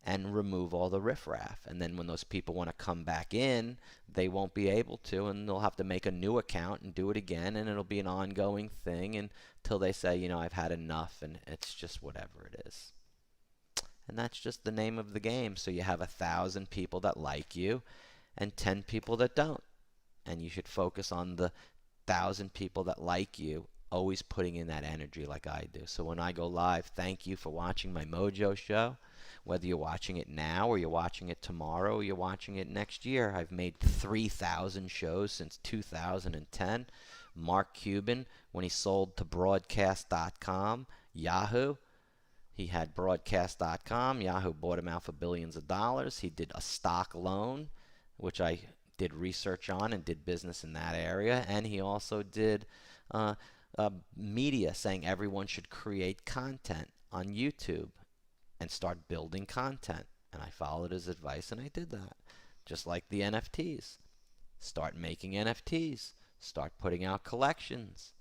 and remove all the riffraff. And then when those people want to come back in, they won't be able to, and they'll have to make a new account and do it again, and it'll be an ongoing thing until they say, you know, I've had enough, and it's just whatever it is. And that's just the name of the game. So you have 1,000 people that like you and 10 people that don't. And you should focus on the 1,000 people that like you, always putting in that energy like I do. So when I go live, thank you for watching my Mojo show. Whether you're watching it now or you're watching it tomorrow or you're watching it next year. I've made 3,000 shows since 2010. Mark Cuban, when he sold to broadcast.com, Yahoo, he had broadcast.com. Yahoo bought him out for billions of dollars. He did a stock loan, which I did research on and did business in that area. And he also did media, saying everyone should create content on YouTube and start building content. And I followed his advice and I did that. Just like the NFTs. Start making NFTs. Start putting out collections.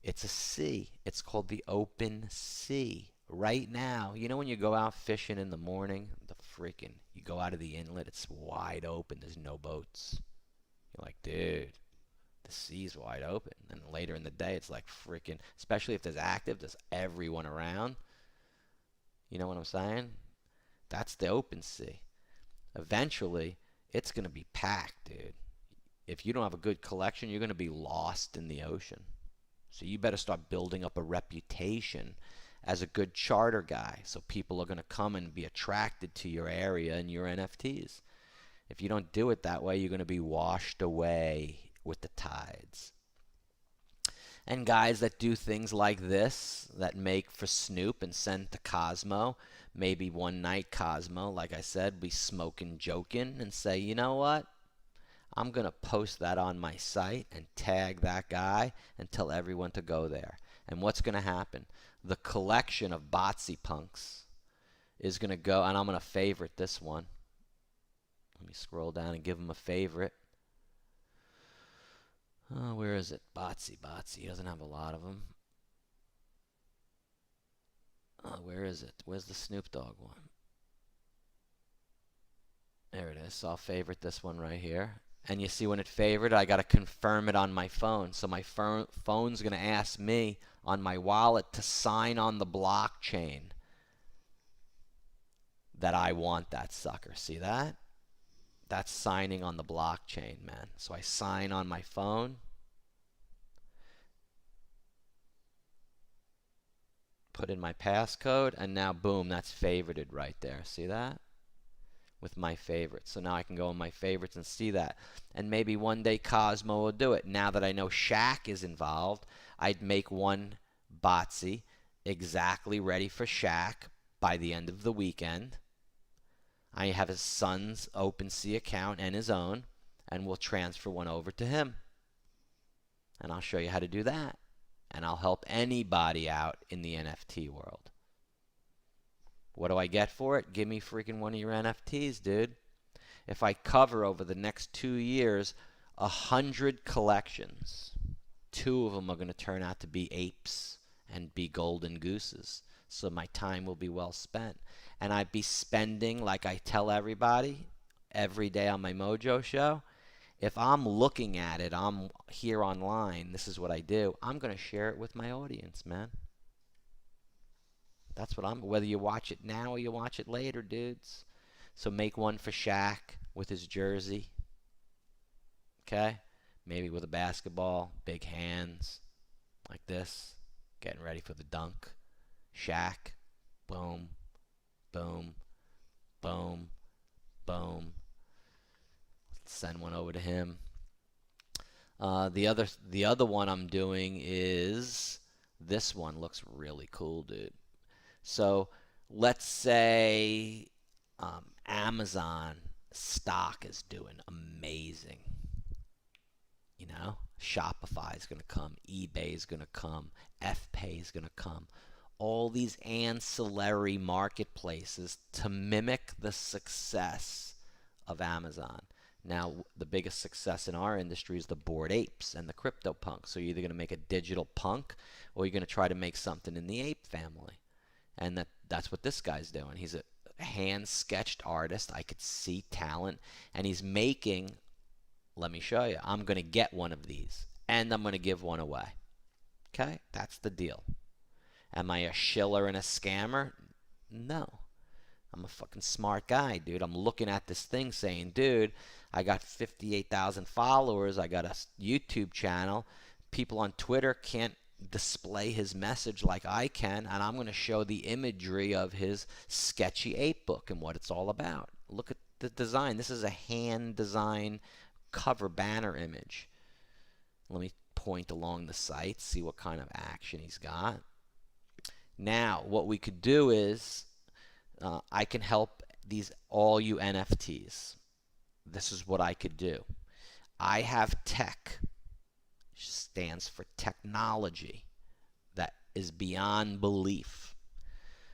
It's a sea. It's called the open sea. Right now, you know when you go out fishing in the morning, you go out of the inlet, it's wide open, there's no boats. You're like, dude, the sea's wide open. And later in the day, it's like freaking, especially if there's active, there's everyone around. You know what I'm saying? That's the open sea. Eventually, it's going to be packed, dude. If you don't have a good collection, you're going to be lost in the ocean. So you better start building up a reputation as a good charter guy, so people are going to come and be attracted to your area and your NFTs. If you don't do it that way, you're going to be washed away with the tides. And guys that do things like this, that make for Snoop and send to Cosmo, maybe one night Cosmo, like I said, be smoking, joking, and say, you know what? I'm going to post that on my site and tag that guy and tell everyone to go there. And what's going to happen? The collection of Botsy punks is going to go, and I'm going to favorite this one. Let me scroll down and give him a favorite. Oh, where is it? Botsy. He doesn't have a lot of them. Oh, where is it? Where's the Snoop Dogg one? There it is. So I'll favorite this one right here. And you see when it favored, I got to confirm it on my phone. So my phone's going to ask me on my wallet to sign on the blockchain that I want that sucker. See that? That's signing on the blockchain, man. So I sign on my phone. Put in my passcode, and now boom, that's favorited right there. See that? With my favorites. So now I can go in my favorites and see that. And maybe one day Cosmo will do it. Now that I know Shaq is involved, I'd make one Botsy exactly ready for Shaq by the end of the weekend. I have his son's OpenSea account and his own, and we'll transfer one over to him. And I'll show you how to do that. And I'll help anybody out in the NFT world. What do I get for it? Give me freaking one of your NFTs, dude. If I cover over the next 2 years 100 collections, 2 of them are going to turn out to be apes and be golden gooses. So my time will be well spent. And I'd be spending, like I tell everybody every day on my Mojo show, if I'm looking at it, I'm here online, this is what I do, I'm going to share it with my audience, man. That's what whether you watch it now or you watch it later, dudes. So make one for Shaq with his jersey. Okay? Maybe with a basketball, big hands, like this, getting ready for the dunk. Shaq, boom, boom, boom, boom. Send one over to him. The other one I'm doing is this one. Looks really cool, dude. So let's say Amazon stock is doing amazing. You know, Shopify is going to come, eBay is going to come, FPay is going to come. All these ancillary marketplaces to mimic the success of Amazon. Now, the biggest success in our industry is the Bored Apes and the crypto punk. So you're either going to make a digital punk or you're going to try to make something in the ape family. And that's what this guy's doing. He's a hand-sketched artist. I could see talent. And he's making, let me show you, I'm going to get one of these. And I'm going to give one away. Okay? That's the deal. Am I a shiller and a scammer? No. I'm a fucking smart guy, dude. I'm looking at this thing saying, dude, I got 58,000 followers. I got a YouTube channel. People on Twitter can't display his message like I can, and I'm going to show the imagery of his sketchy ape book and what it's all about. Look at the design. This is a hand-designed cover banner image. Let me point along the site, see what kind of action he's got. Now, what we could do is I can help all you NFTs. This is what I could do. I have tech, stands for technology, that is beyond belief.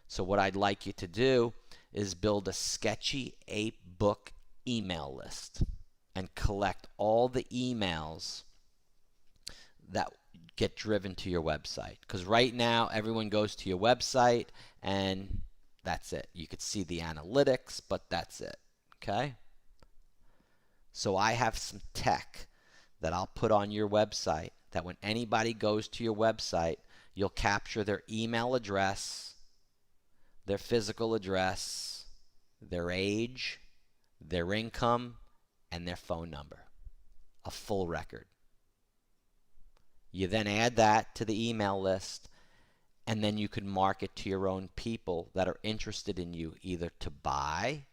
So what I'd like you to do is build a sketchy ape book email list and collect all the emails that get driven to your website. Because right now, everyone goes to your website and that's it. You could see the analytics, but that's it. Okay? So I have some tech that I'll put on your website, that when anybody goes to your website, you'll capture their email address, their physical address, their age, their income, and their phone number. A full record. You then add that to the email list, and then you can market to your own people that are interested in you, either to buy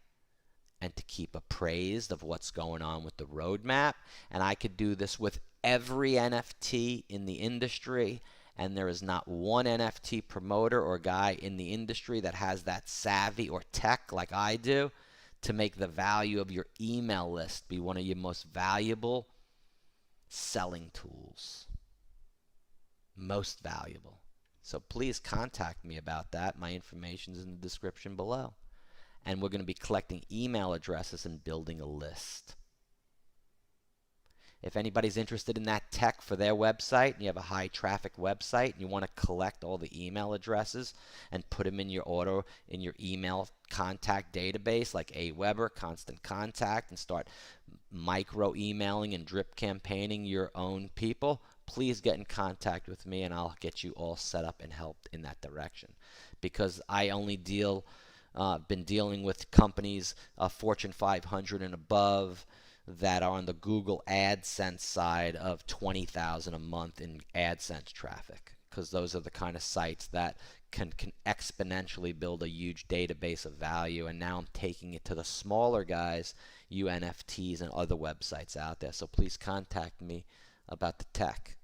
and to keep appraised of what's going on with the roadmap. And I could do this with every NFT in the industry, and there is not one NFT promoter or guy in the industry that has that savvy or tech like I do to make the value of your email list be one of your most valuable selling tools. Most valuable. So please contact me about that. My information is in the description below. And we're going to be collecting email addresses and building a list. If anybody's interested in that tech for their website, and you have a high traffic website, and you want to collect all the email addresses and put them in your email contact database like Aweber, Constant Contact, and start micro emailing and drip campaigning your own people, please get in contact with me and I'll get you all set up and helped in that direction. Because I only been dealing with companies Fortune 500 and above that are on the Google AdSense side of 20,000 a month in AdSense traffic, because those are the kind of sites that can exponentially build a huge database of value. And now I'm taking it to the smaller guys, NFTs and other websites out there. So please contact me about the tech.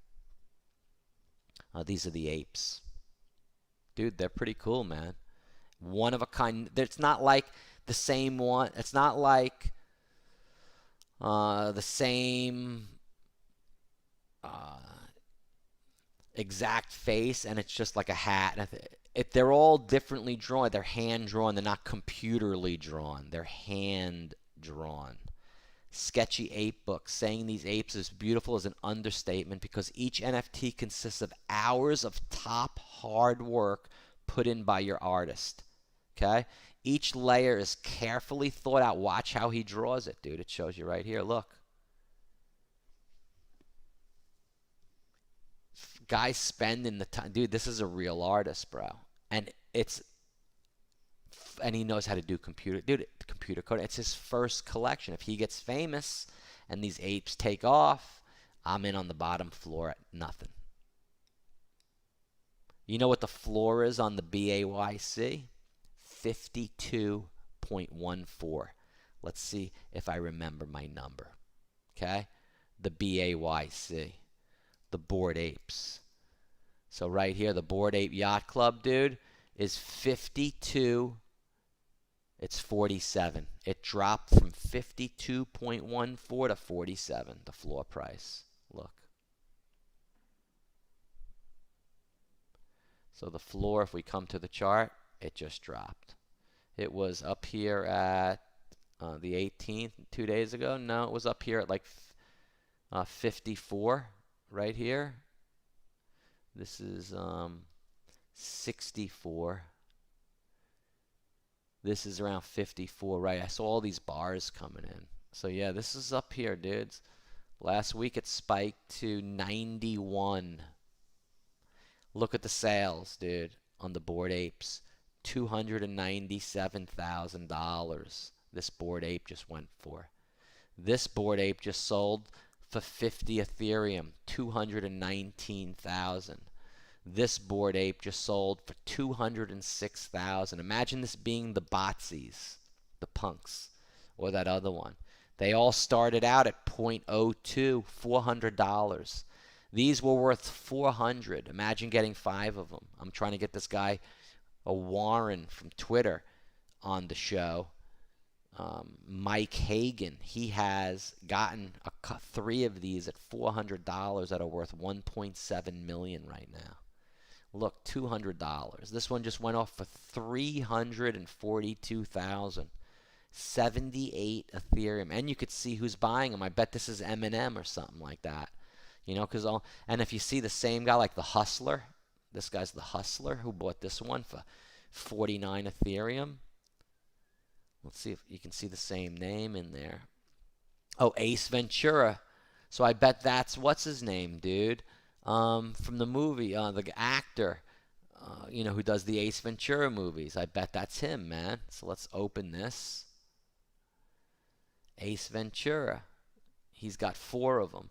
These are the apes. Dude, they're pretty cool, man. One of a kind. It's not like the same one. It's not like the same exact face, and it's just like a hat. And if they're all differently drawn, they're hand drawn. They're not computerly drawn. They're hand drawn. Sketchy ape book. Saying these apes is beautiful is an understatement, because each NFT consists of hours of top hard work put in by your artist. Okay? Each layer is carefully thought out. Watch how he draws it, dude. It shows you right here. Look. Guys spending the time. Dude, this is a real artist, bro. And he knows how to do computer code. It's his first collection. If he gets famous and these apes take off, I'm in on the bottom floor at nothing. You know what the floor is on the BAYC? 52.14. Let's see if I remember my number. Okay? The BAYC. The Bored Apes. So right here, the Bored Ape Yacht Club, dude, is 52. It's 47. It dropped from 52.14 to 47, the floor price. Look. So the floor, if we come to the chart, it just dropped. It was up here at the 18th, 2 days ago. No, it was up here at like 54 right here. This is 64. This is around 54, right? I saw all these bars coming in. So yeah, this is up here, dudes. Last week it spiked to 91. Look at the sales, dude, on the Bored Apes. $297,000 this Bored Ape just went for. This Bored Ape just sold for 50 Ethereum, 219,000. This Bored Ape just sold for 206,000. Imagine this being the Botsies, the punks, or that other one. They all started out at 0.02, $400. These were worth 400. Imagine getting 5 of them. I'm trying to get this guy, a Warren from Twitter, on the show. Mike Hagan, he has gotten 3 of these at $400 that are worth 1.7 million right now. Look, $200. This one just went off for 342,000. 78 Ethereum, and you could see who's buying them. I bet this is Eminem or something like that. You know, and if you see the same guy like the Hustler, this guy's the Hustler who bought this one for 49 Ethereum. Let's see if you can see the same name in there. Oh, Ace Ventura So I bet that's what's his name, dude, from the movie, the actor, who does the Ace Ventura movies. I bet that's him, man. So let's open this. Ace Ventura. He's got 4 of them.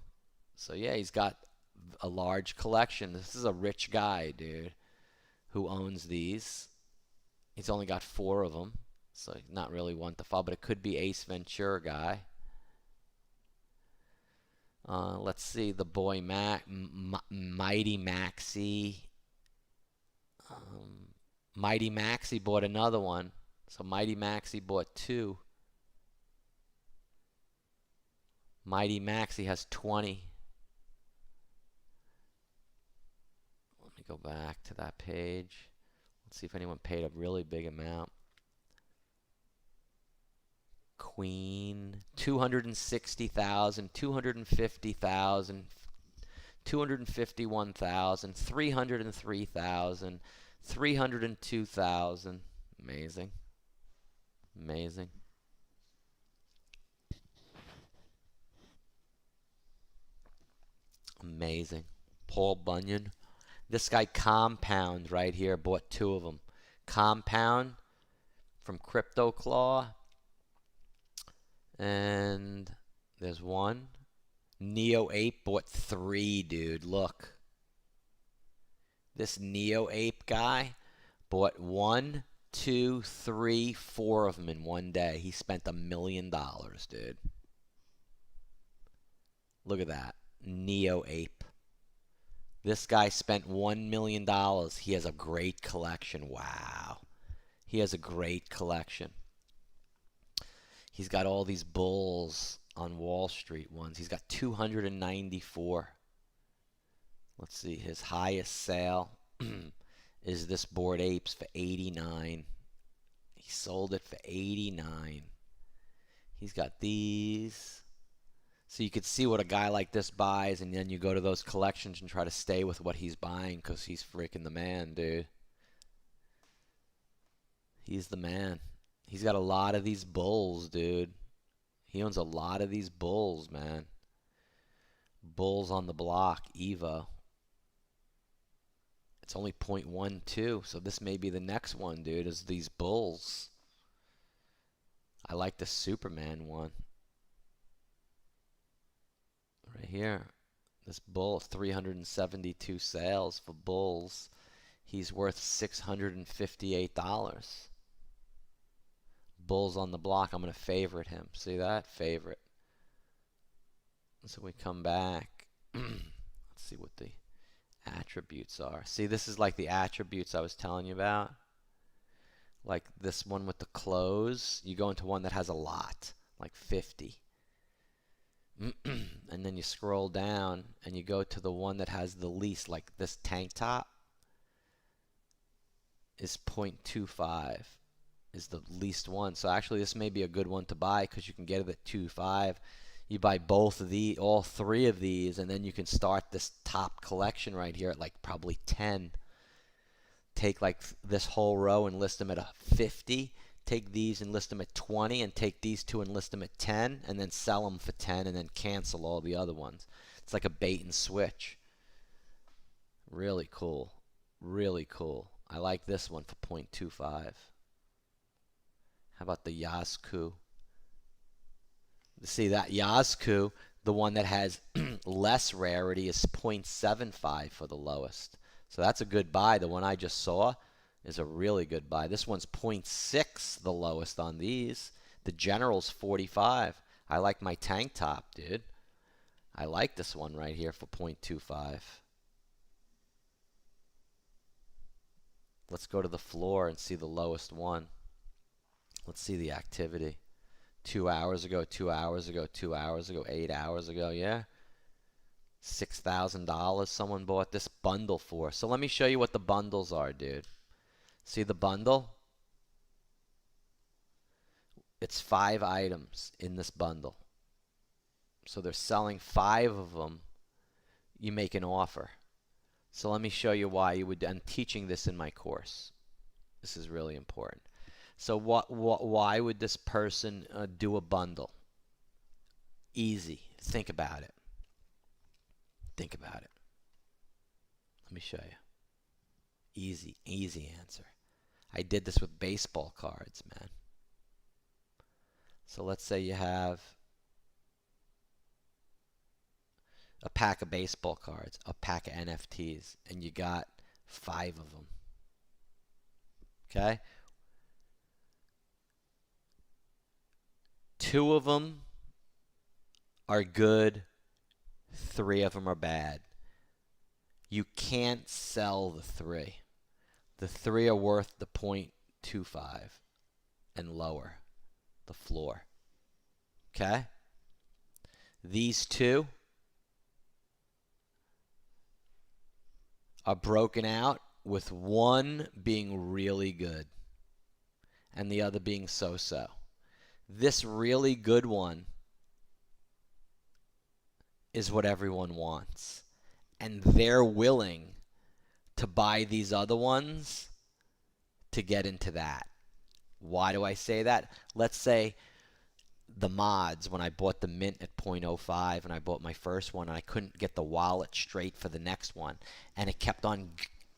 So yeah, he's got a large collection. This is a rich guy, dude, who owns these. He's only got 4 of them, so not really one to follow, but it could be Ace Ventura guy. Let's see, the boy Mighty Maxie. Mighty Maxie bought another one. So Mighty Maxie bought 2. Mighty Maxie has 20. Let me go back to that page. Let's see if anyone paid a really big amount. Queen, 260,000, 250,000, 251,000, 303,000, 302,000. Amazing. Amazing. Amazing. Paul Bunyan. This guy Compound right here bought 2 of them. Compound from Crypto Claw. And there's 1. Neo Ape bought 3, dude. Look. This Neo Ape guy bought 1, 2, 3, 4 of them in one day. He spent $1 million, dude. Look at that. Neo Ape. This guy spent $1 million. He has a great collection. Wow. He has a great collection. He's got all these bulls on Wall Street ones. He's got 294. Let's see. His highest sale is this Bored Apes for 89. He sold it for 89. He's got these. So you could see what a guy like this buys, and then you go to those collections and try to stay with what he's buying because he's freaking the man, dude. He's the man. He's got a lot of these bulls, dude. He owns a lot of these bulls, man. Bulls on the block, Evo. It's only 0.12, so this may be the next one, dude, is these bulls. I like the Superman one. Right here. This bull, 372 sales for bulls. He's worth $658. Bulls on the block. I'm going to favorite him. See that? Favorite. So we come back. Let's see what the attributes are. See, this is like the attributes I was telling you about. Like this one with the clothes. You go into one that has a lot, like 50. And then you scroll down and you go to the one that has the least, like this tank top is 0.25 is the least one. So actually this may be a good one to buy because you can get it at 2.5. You buy both of the, all 3 of these, and then you can start this top collection right here at like probably 10. Take like this whole row and list them at a 50. Take these and list them at 20, and take these 2 and list them at 10, and then sell them for 10, and then cancel all the other ones. It's like a bait and switch. Really cool. Really cool. I like this one for 0.25. How about the Yazku? See that Yazku, the one that has less rarity, is 0.75 for the lowest. So that's a good buy. The one I just saw is a really good buy. This one's 0.6, the lowest on these. The General's 45. I like my tank top, dude. I like this one right here for 0.25. Let's go to the floor and see the lowest one. Let's see the activity. 2 hours ago, 2 hours ago, 2 hours ago, 8 hours ago, yeah. $6,000 someone bought this bundle for. So let me show you what the bundles are, dude. See the bundle? It's 5 items in this bundle. So they're selling 5 of them. You make an offer. So let me show you why you would. I'm teaching this in my course. This is really important. So why would this person do a bundle? Easy. Think about it. Think about it. Let me show you. Easy, easy answer. I did this with baseball cards, man. So let's say you have a pack of baseball cards, a pack of NFTs, and you got 5 of them. Okay? 2 of them are good, 3 of them are bad. You can't sell the 3. The 3 are worth the 0.25 and lower, the floor. Okay? These 2 are broken out with 1 being really good and the other being so-so. This really good one is what everyone wants. And they're willing to buy these other ones to get into that. Why do I say that? Let's say the mods, when I bought the mint at 0.05 and I bought my first one and I couldn't get the wallet straight for the next one, and it kept on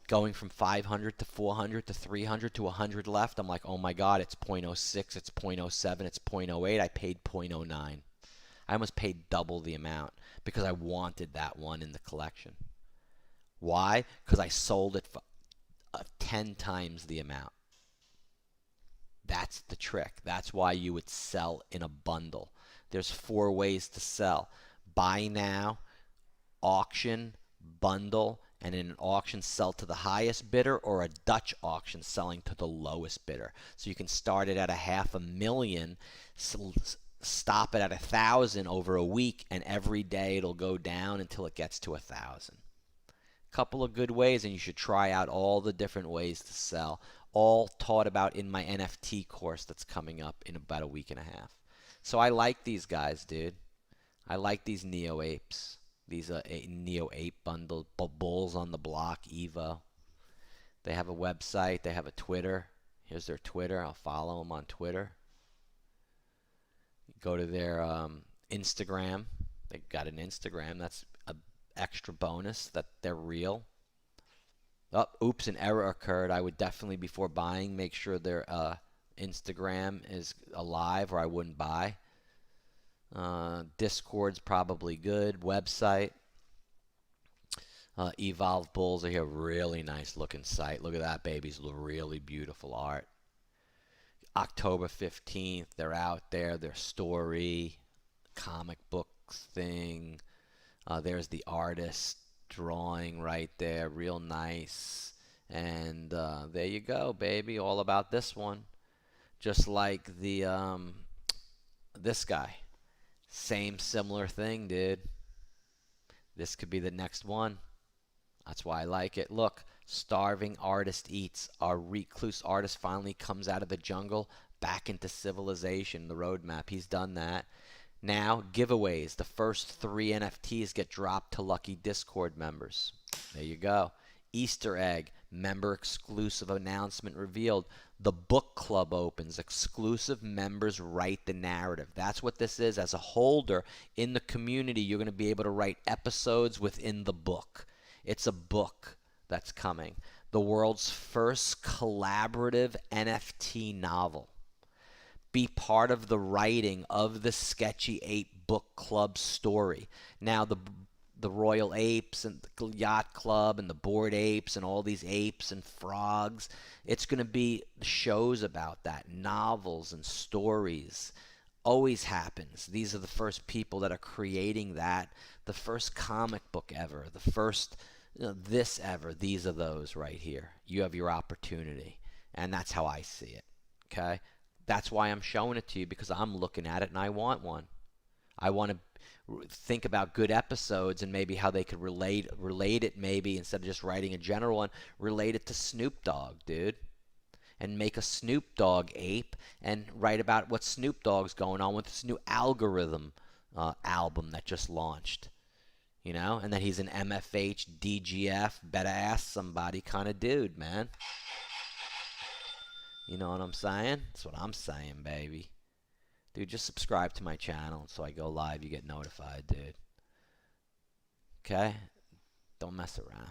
going from 500 to 400 to 300 to 100 left. I'm like, oh my God, it's 0.06, it's 0.07, it's 0.08. I paid 0.09. I almost paid double the amount because I wanted that one in the collection. Why? Because I sold it for 10 times the amount. That's the trick. That's why you would sell in a bundle. There's 4 ways to sell. Buy now, auction, bundle, and in an auction sell to the highest bidder, or a Dutch auction selling to the lowest bidder. So you can start it at $500,000, stop it at 1,000 over a week, and every day it'll go down until it gets to 1,000. Couple of good ways, and you should try out all the different ways to sell, all taught about in my NFT course that's coming up in about a week and a half. So I like these guys, dude. I like these Neo Apes. These Neo Ape bundle, Bulls on the Block, Evo. They have a website. They have a Twitter. Here's their Twitter. I'll follow them on Twitter. Go to their Instagram. They got an Instagram. That's an extra bonus that they're real. Oh, oops, an error occurred. I would definitely, before buying, make sure their Instagram is alive, or I wouldn't buy. Discord's probably good. Website. Evolve Bulls are here. Really nice looking site. Look at that, babies. Really beautiful art. October 15th, they're out there. Their story, comic books thing. There's the artist drawing right there. Real nice. And there you go, baby. All about this one. Just like the this guy. Same similar thing, dude. This could be the next one. That's why I like it. Look, starving artist eats. Our recluse artist finally comes out of the jungle back into civilization. The roadmap. He's done that. Now, giveaways. The first 3 NFTs get dropped to lucky Discord members. There you go. Easter egg. Member exclusive announcement revealed. The book club opens. Exclusive members write the narrative. That's what this is. As a holder in the community, you're going to be able to write episodes within the book. It's a book that's coming. The world's first collaborative NFT novel. Be part of the writing of the Sketchy Ape Book Club story. Now, the Royal Apes and the Yacht Club and the Bored Apes and all these apes and frogs, it's going to be shows about that, novels and stories. Always happens. These are the first people that are creating that, the first comic book ever, the first this ever. These are those right here. You have your opportunity, and that's how I see it. Okay? That's why I'm showing it to you, because I'm looking at it and I want one. I want to think about good episodes and maybe how they could relate it, maybe instead of just writing a general one, relate it to Snoop Dogg, dude. And make a Snoop Dogg ape and write about what Snoop Dogg's going on with this new algorithm album that just launched. You know, and that he's an MFH, DGF, better ask somebody kind of dude, man. You know what I'm saying? That's what I'm saying, baby. Dude, just subscribe to my channel so I go live, you get notified, dude. Okay? Don't mess around.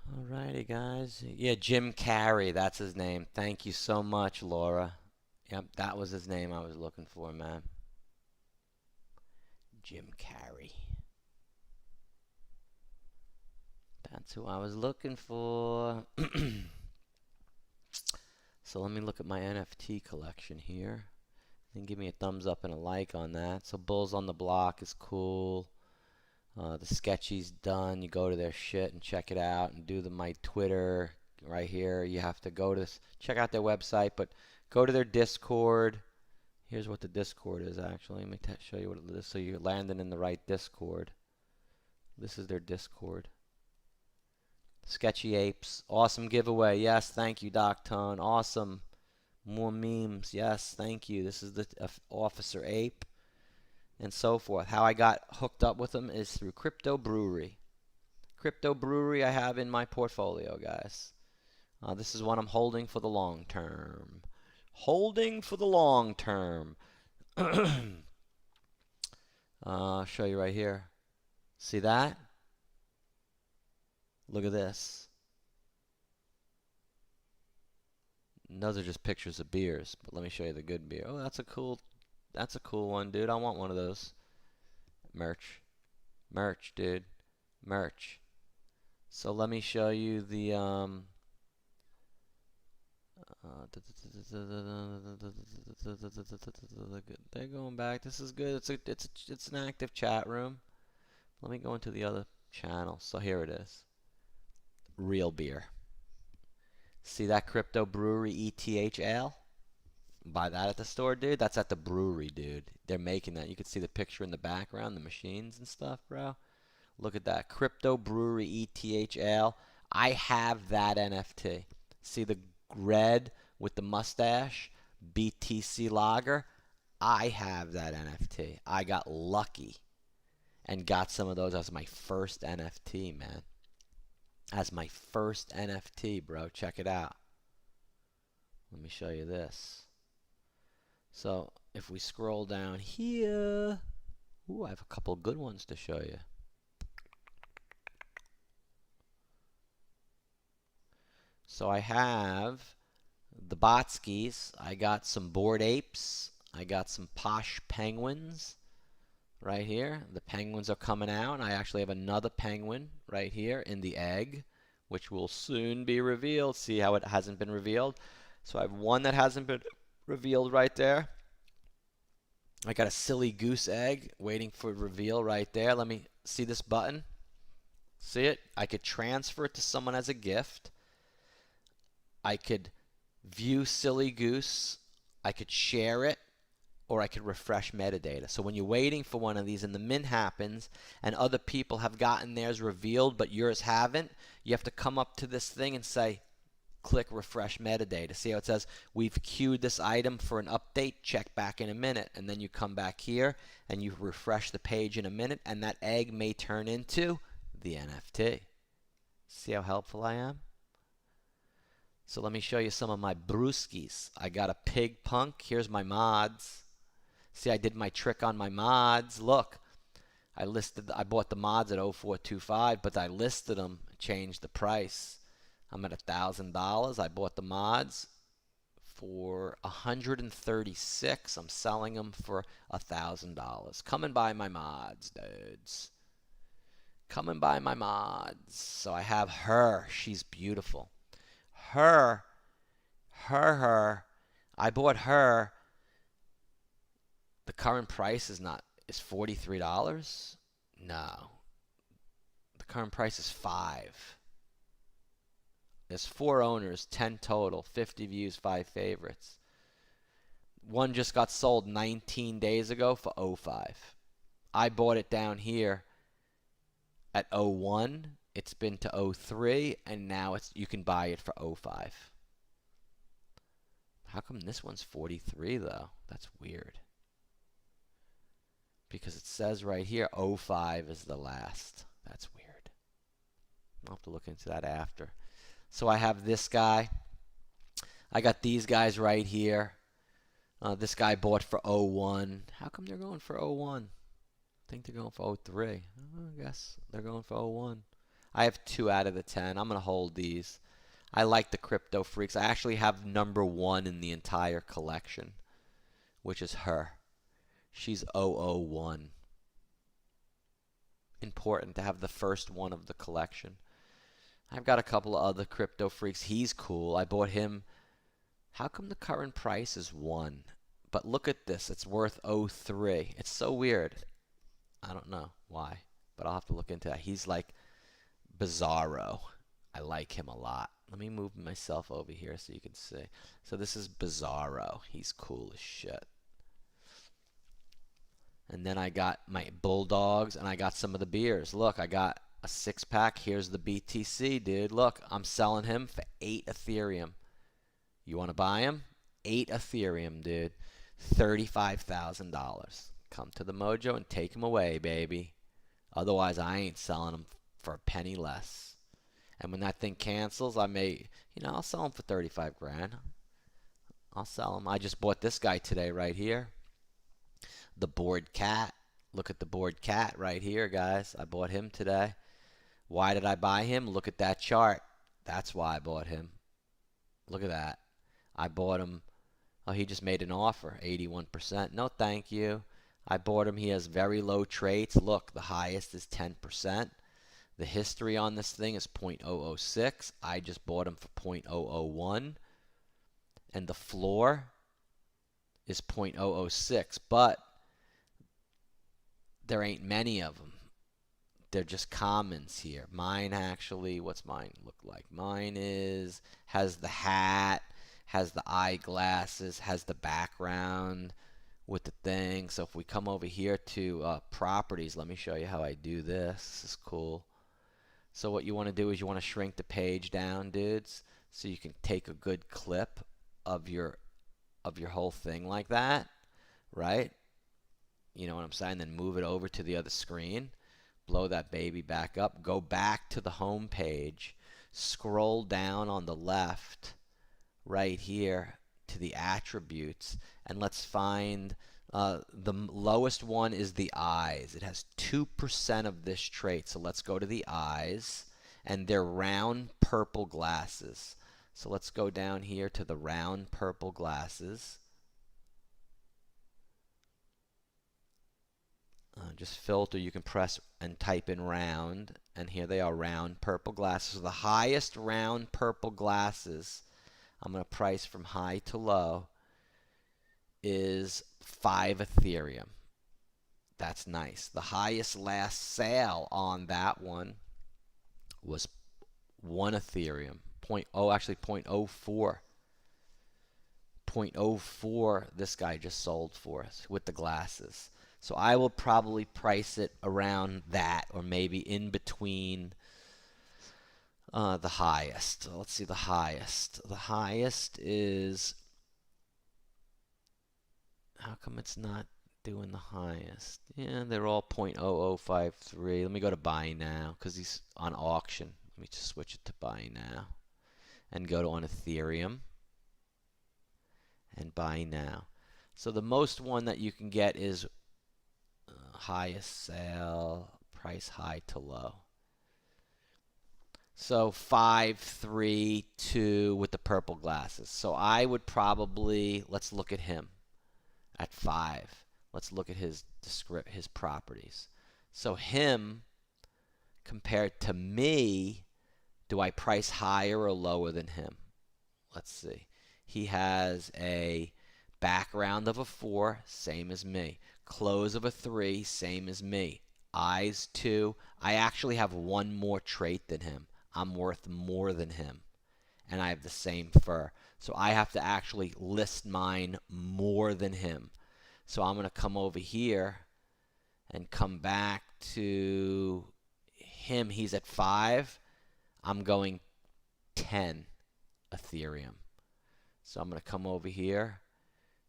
Alrighty, guys. Yeah, Jim Carrey, that's his name. Thank you so much, Laura. Yep, that was his name I was looking for, man. Jim Carrey. That's who I was looking for. So let me look at my NFT collection here. And give me a thumbs up and a like on that. So Bulls on the Block is cool. The Sketchy's done. You go to their shit and check it out and do my Twitter right here. You have to go to this, check out their website, but go to their Discord. Here's what the Discord is actually. Let me show you what it is so you're landing in the right Discord. This is their Discord. Sketchy Apes. Awesome giveaway. Yes, thank you, Doc Tone. Awesome. More memes. Yes, thank you. This is the Officer Ape. And so forth. How I got hooked up with them is through Crypto Brewery. Crypto Brewery I have in my portfolio, guys. This is one I'm holding for the long term. Holding for the long term. I'll show you right here. See that? Look at this. And those are just pictures of beers, but let me show you the good beer. Oh, that's a cool one, dude. I want one of those. Merch, dude. Merch. So let me show you the they're going back. This is good. It's an active chat room. Let me go into the other channel. So here it is. Real beer. See that Crypto Brewery ETH ale? Buy that at the store, dude. That's at the brewery, dude. They're making that. You can see the picture in the background, the machines and stuff, bro. Look at that. Crypto Brewery ETH ale. I have that NFT. See the red with the mustache? BTC Lager. I have that NFT. I got lucky and got some of those as my first NFT, man. As my first NFT, bro. Check it out. Let me show you this. So if we scroll down here, ooh, I have a couple good ones to show you. So I have the Botskis. I got some Bored Apes. I got some Posh Penguins right here. The penguins are coming out. I actually have another penguin right here in the egg, which will soon be revealed. See how it hasn't been revealed? So I have one that hasn't been revealed right there. I got a silly goose egg waiting for reveal right there. Let me see this button. See it? I could transfer it to someone as a gift. I could view silly goose. I could share it, or I could refresh metadata. So when you're waiting for one of these and the mint happens and other people have gotten theirs revealed but yours haven't, you have to come up to this thing and say, click refresh metadata. See how it says, we've queued this item for an update, check back in a minute. And then you come back here and you refresh the page in a minute and that egg may turn into the NFT. See how helpful I am? So let me show you some of my brewskis. I got a pig punk. Here's my mods. See, I did my trick on my mods. Look, I bought the mods at 0425, but I listed them, changed the price. I'm at $1,000. I bought the mods for $136. I'm selling them for $1,000. Come and buy my mods, dudes. Come and buy my mods. So I have her. She's beautiful. Her. I bought her. The current price is $43. No. The current price is 5. There's 4 owners, 10 total, 50 views, 5 favorites. One just got sold 19 days ago for 05. I bought it down here at 01. It's been to 03, and now you can buy it for 05. How come this one's 43 though? That's weird. Because it says right here 05 is the last. That's weird. I'll have to look into that after. So I have this guy. I got these guys right here. This guy bought for 01. How come they're going for 01? I think they're going for 03. I guess they're going for 01. I have 2 out of the 10. I'm going to hold these. I like the crypto freaks. I actually have number 1 in the entire collection, which is her. She's 001. Important to have the first one of the collection. I've got a couple of other crypto freaks. He's cool. I bought him. How come the current price is 1? But look at this. It's worth 03. It's so weird. I don't know why, but I'll have to look into that. He's like Bizarro. I like him a lot. Let me move myself over here so you can see. So this is Bizarro. He's cool as shit. And then I got my Bulldogs, and I got some of the beers. Look, I got a 6-pack. Here's the BTC, dude. Look, I'm selling him for 8 Ethereum. You want to buy him? 8 Ethereum, dude. $35,000. Come to the Mojo and take him away, baby. Otherwise, I ain't selling him for a penny less. And when that thing cancels, I may, I'll sell him for 35 grand. I'll sell him. I just bought this guy today right here. The bored cat. Look at the bored cat right here, guys. I bought him today. Why did I buy him? Look at that chart. That's why I bought him. Look at that. I bought him. Oh, he just made an offer. 81%. No, thank you. I bought him. He has very low traits. Look, the highest is 10%. The history on this thing is 0.006. I just bought him for 0.001. And the floor is 0.006. But there ain't many of them. They're just commons here. Mine actually, what's mine look like? Mine has the hat, has the eyeglasses, has the background with the thing. So if we come over here to properties, let me show you how I do this. This is cool. So what you want to do is you want to shrink the page down, dudes, so you can take a good clip of your whole thing like that, right? You know what I'm saying? Then move it over to the other screen. Blow that baby back up. Go back to the home page. Scroll down on the left right here to the attributes, and let's find the lowest one is the eyes. It has 2% of this trait. So let's go to the eyes, and they're round purple glasses. So let's go down here to the round purple glasses. Just filter. You can press and type in round, and here they are, round purple glasses. So the highest round purple glasses, I'm going to price from high to low, is 5 Ethereum. That's nice. The highest last sale on that one was 1 Ethereum. Actually 0.04. 0.04 this guy just sold for us with the glasses. So I will probably price it around that, or maybe in between the highest. So let's see the highest. The highest is, how come it's not doing the highest? Yeah, they're all 0.0053. Let me go to buy now because he's on auction. Let me just switch it to buy now and go to on Ethereum and buy now. So the most one that you can get is highest sale, price high to low. So 532 with the purple glasses. So I would probably, let's look at him at 5. Let's look at his properties. So him compared to me, do I price higher or lower than him? Let's see. He has a background of a 4, same as me. Close of a 3, same as me. eyes too. I actually have one more trait than him. I'm worth more than him, and I have the same fur. So I have to actually list mine more than him. So I'm going to come over here and come back to him. He's at 5. I'm going 10 Ethereum. So I'm going to come over here.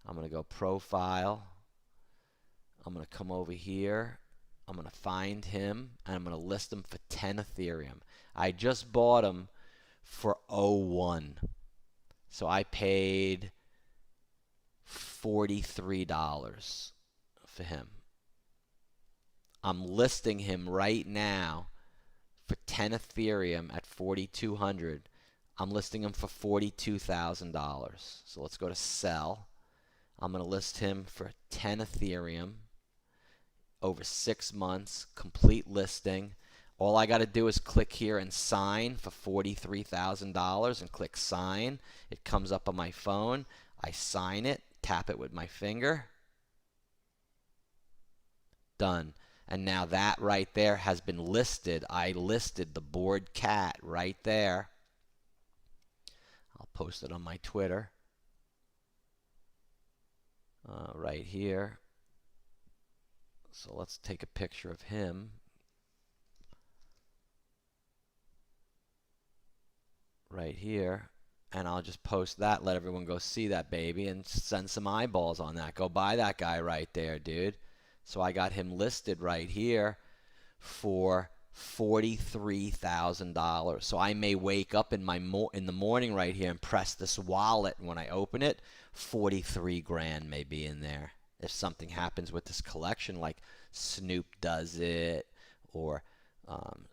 I'm going to go profile. I'm going to come over here. I'm going to find him, and I'm going to list him for 10 Ethereum. I just bought him for 0.1. So I paid $43 for him. I'm listing him right now for 10 Ethereum at 4,200. I'm listing him for $42,000. So let's go to sell. I'm going to list him for 10 Ethereum over 6 months, complete listing. All I got to do is click here and sign for $43,000 and click sign. It comes up on my phone. I sign it, tap it with my finger. Done. And now that right there has been listed. I listed the bored cat right there. I'll post it on my Twitter. Right here. So let's take a picture of him. Right here. And I'll just post that, let everyone go see that baby, and send some eyeballs on that. Go buy that guy right there, dude. So I got him listed right here for $43,000. So I may wake up in the morning right here and press this wallet, and when I open it, 43 grand may be in there. If something happens with this collection, like Snoop does it or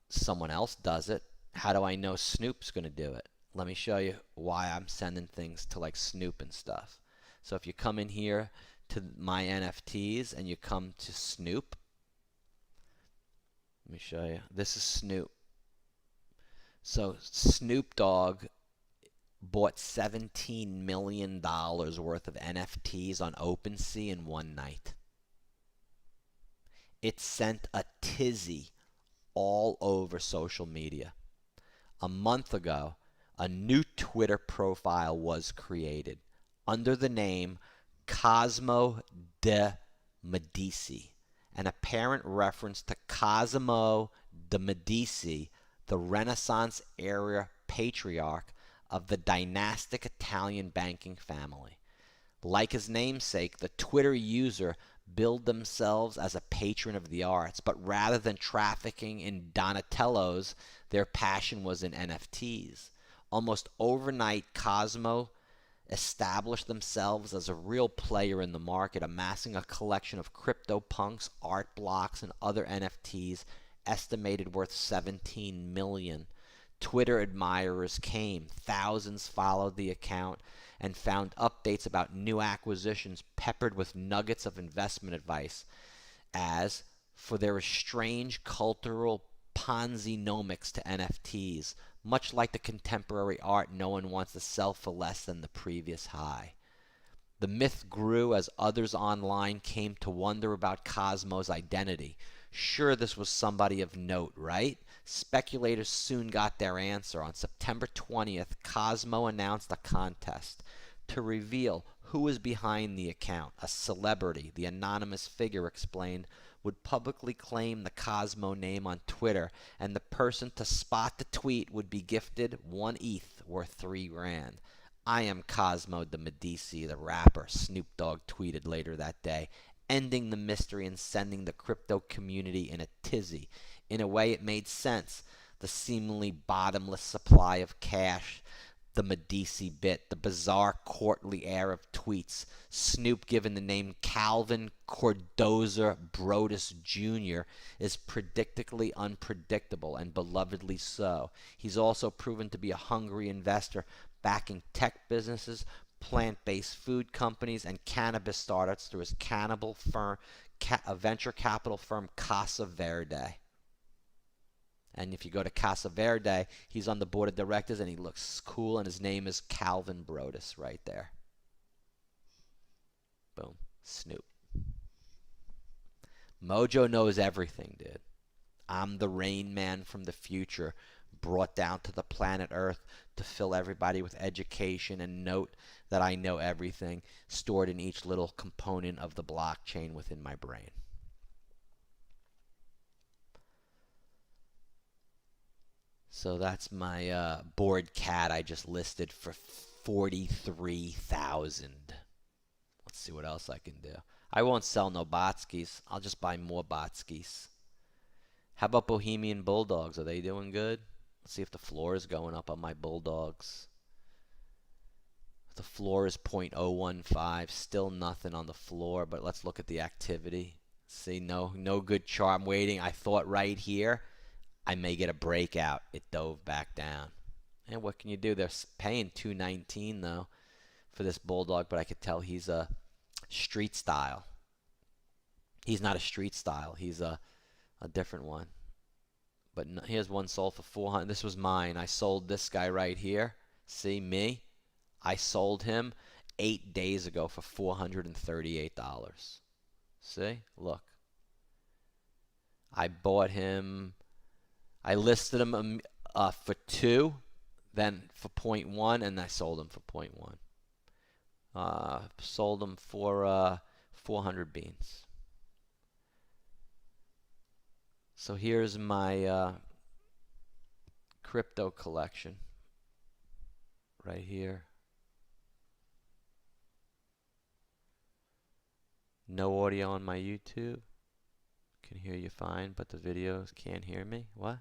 someone else does it, how do I know Snoop's going to do it? Let me show you why I'm sending things to like Snoop and stuff. So if you come in here to my NFTs and you come to Snoop, let me show you. This is Snoop. So Snoop Dogg bought $17 million worth of NFTs on OpenSea in one night. It sent a tizzy all over social media. A month ago, a new Twitter profile was created under the name Cosmo de Medici, an apparent reference to Cosimo de Medici, the Renaissance era patriarch of the dynastic Italian banking family. Like his namesake, the Twitter user billed themselves as a patron of the arts, but rather than trafficking in Donatellos, their passion was in NFTs. Almost overnight, Cosmo established themselves as a real player in the market, amassing a collection of CryptoPunks, art blocks, and other NFTs estimated worth $17 million. Twitter admirers came. Thousands followed the account and found updates about new acquisitions peppered with nuggets of investment advice, as for there is strange cultural Ponzi-nomics to NFTs. Much like the contemporary art, no one wants to sell for less than the previous high. The myth grew as others online came to wonder about Cosmo's identity. Sure, this was somebody of note, right? Speculators soon got their answer. On September 20th, Cosmo announced a contest to reveal who was behind the account. A celebrity, the anonymous figure explained, would publicly claim the Cosmo name on Twitter, and the person to spot the tweet would be gifted 1 ETH worth 3 grand. I am Cosmo de Medici, the rapper, Snoop Dogg tweeted later that day, ending the mystery and sending the crypto community in a tizzy. In a way, it made sense. The seemingly bottomless supply of cash, the Medici bit, the bizarre courtly air of tweets, Snoop given the name Calvin Cordoza Brodus Jr. is predictably unpredictable and belovedly so. He's also proven to be a hungry investor, backing tech businesses, plant-based food companies, and cannabis startups through his venture capital firm Casa Verde. And if you go to Casa Verde, he's on the board of directors and he looks cool, and his name is Calvin Brodus right there. Boom. Snoop. Mojo knows everything, dude. I'm the Rain Man from the future, brought down to the planet Earth to fill everybody with education and note that I know everything, stored in each little component of the blockchain within my brain. So that's my bored cat I just listed for 43,000. Let's see what else I can do. I won't sell no Botskis. I'll just buy more Botskis. How about Bohemian Bulldogs? Are they doing good? Let's see if the floor is going up on my Bulldogs. The floor is 0.015. Still nothing on the floor, but let's look at the activity. See, no good chart. I'm waiting. I thought right here I may get a breakout. It dove back down. And what can you do? They're paying $2.19 though for this Bulldog, but I could tell he's a street style. He's not a street style. He's a different one. But no, here's one sold for 400. This was mine. I sold this guy right here. See me? I sold him 8 days ago for $438. See? Look. I bought him. I listed him for 2, then for 0.1, and I sold him for 0.1. Sold him for 400 beans. So here's my crypto collection right here. No audio on my YouTube. Can hear you fine, but the videos can't hear me. What?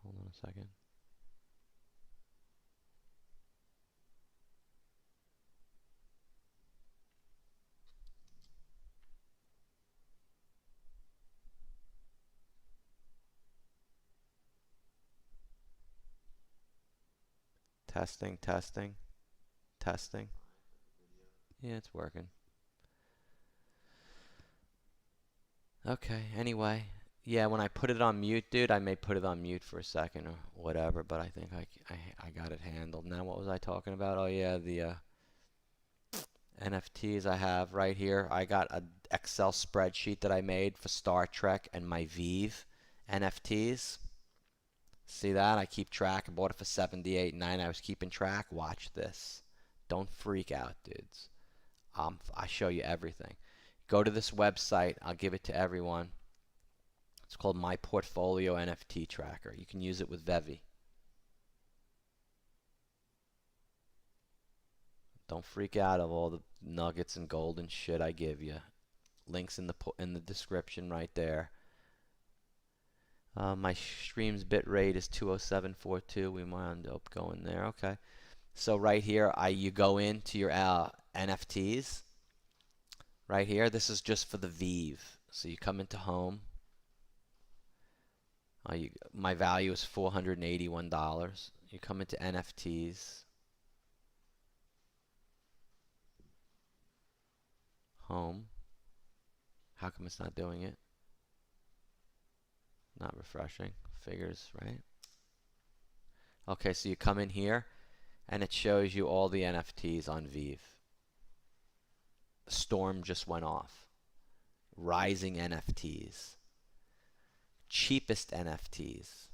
Hold on a second. Testing, testing, testing. Yeah, it's working. Okay, anyway. Yeah, when I put it on mute, dude, I may put it on mute for a second or whatever, but I think I got it handled. Now, what was I talking about? Oh, yeah, the NFTs I have right here. I got an Excel spreadsheet that I made for Star Trek and my Vive NFTs. See that? I keep track. I bought it for 78.9. I was keeping track. Watch this. Don't freak out, dudes. I show you everything. Go to this website. I'll give it to everyone. It's called My Portfolio NFT Tracker. You can use it with Vevi. Don't freak out of all the nuggets and gold and shit I give you. Links in the description right there. My stream's bit rate is 207.42. We wound up going there. Okay. So right here, you go into your NFTs. Right here, this is just for the Vive. So you come into home. My value is $481. You come into NFTs. Home. How come it's not doing it? Not refreshing. Figures, right? Okay, so you come in here, and it shows you all the NFTs on Vive. Storm just went off. Rising NFTs. Cheapest NFTs.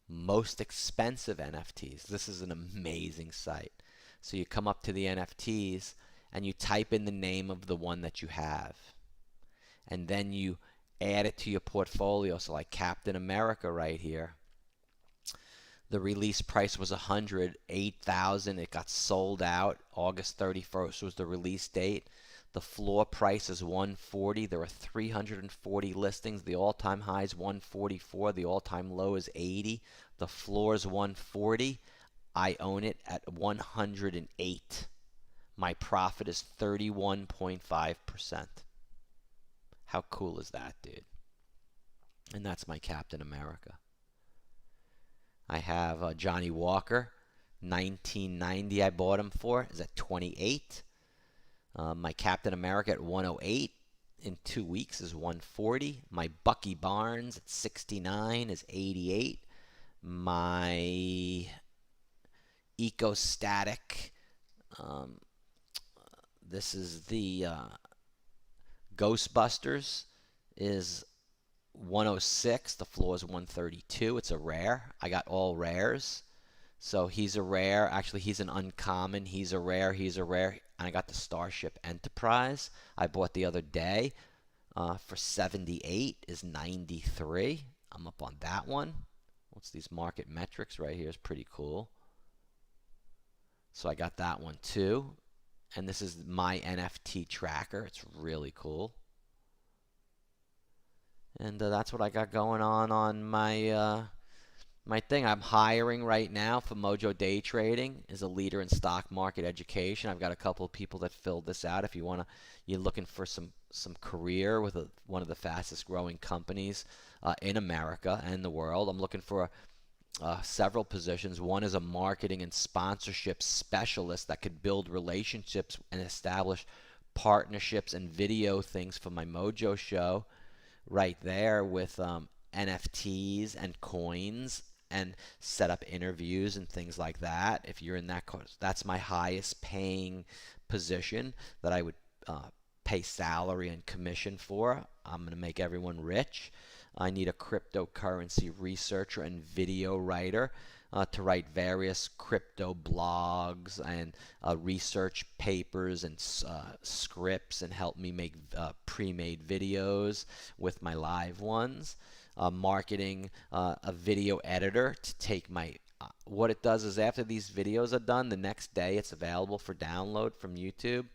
Most expensive NFTs. This is an amazing site. So you come up to the NFTs, and you type in the name of the one that you have. And then you add it to your portfolio. So like Captain America right here. The release price was $108,000. It got sold out. August 31st was the release date. The floor price is $140. There are 340 listings. The all-time high is $144. The all-time low is $80. The floor is $140. I own it at $108. My profit is 31.5%. How cool is that, dude? And that's my Captain America. I have Johnny Walker, 1990 I bought him for, is at 28. My Captain America at 108 in 2 weeks is 140. My Bucky Barnes at 69 is 88. My Ecostatic, this is the Ghostbusters, is 106. The floor is 132. It's a rare. I got all rares. So he's a rare. Actually, he's an uncommon. He's a rare. He's a rare. And I got the Starship Enterprise I bought the other day for 78 is 93. I'm up on that one. What's these market metrics right here is pretty cool. So I got that one too. And this is my NFT tracker. It's really cool. And that's what I got going on my my thing. I'm hiring right now for Mojo Day Trading as a leader in stock market education. I've got a couple of people that filled this out. If you're looking for some career with one of the fastest growing companies in America and the world. I'm looking for several positions. One is a marketing and sponsorship specialist that could build relationships and establish partnerships and video things for my Mojo show right there with NFTs and coins and set up interviews and things like that. If you're in that course, that's my highest paying position that I would pay salary and commission for. I'm going to make everyone rich. I need a cryptocurrency researcher and video writer to write various crypto blogs and research papers and scripts and help me make pre-made videos with my live ones. Marketing a video editor to take my what it does is after these videos are done, the next day it's available for download from YouTube.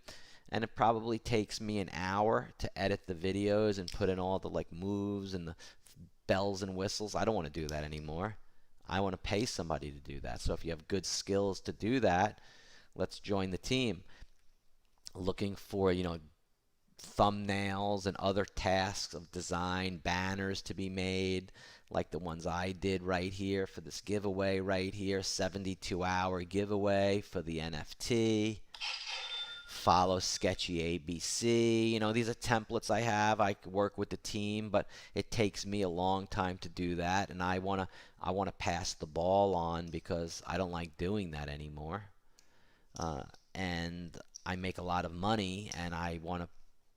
And it probably takes me an hour to edit the videos and put in all the like moves and the bells and whistles. I don't want to do that anymore. I want to pay somebody to do that. So if you have good skills to do that, let's join the team. Looking for, thumbnails and other tasks of design, banners to be made, like the ones I did right here for this giveaway right here, 72-hour giveaway for the NFT. Follow Sketchy ABC. These are templates I have. I work with the team, but it takes me a long time to do that, and I wanna pass the ball on because I don't like doing that anymore. And I make a lot of money, and I want to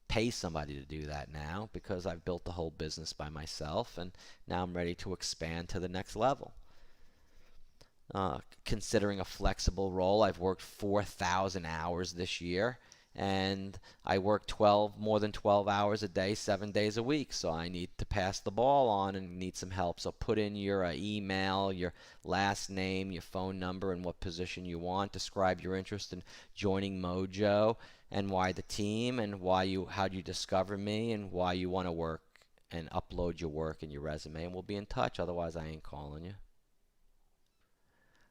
pay somebody to do that now because I've built the whole business by myself, and now I'm ready to expand to the next level. Considering a flexible role, I've worked 4,000 hours this year, and I work more than 12 hours a day, 7 days a week. So I need to pass the ball on and need some help. So put in your email, your last name, your phone number, and what position you want. Describe your interest in joining Mojo and why the team and how'd you discover me and why you want to work, and upload your work and your resume, and we'll be in touch. Otherwise, I ain't calling you.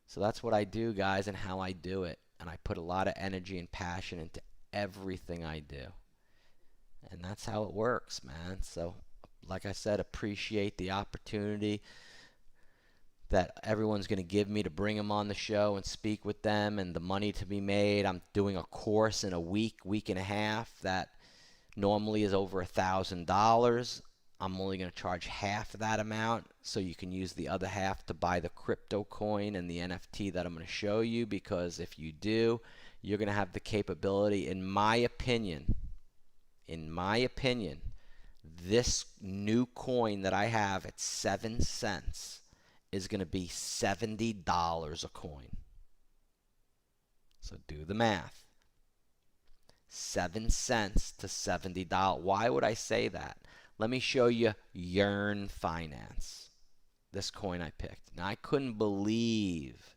So that's what I do, guys, and how I do it. And I put a lot of energy and passion into everything I do. And that's how it works, man. So, like I said, appreciate the opportunity that everyone's going to give me to bring them on the show and speak with them, and the money to be made. I'm doing a course in a week and a half that normally is over $1,000. I'm only going to charge half of that amount, so you can use the other half to buy the crypto coin and the NFT that I'm going to show you, because if you do, you're going to have the capability, in my opinion, this new coin that I have at 7 cents is going to be $70 a coin. So do the math. 7 cents to $70. Why would I say that? Let me show you Yearn Finance, this coin I picked. Now, I couldn't believe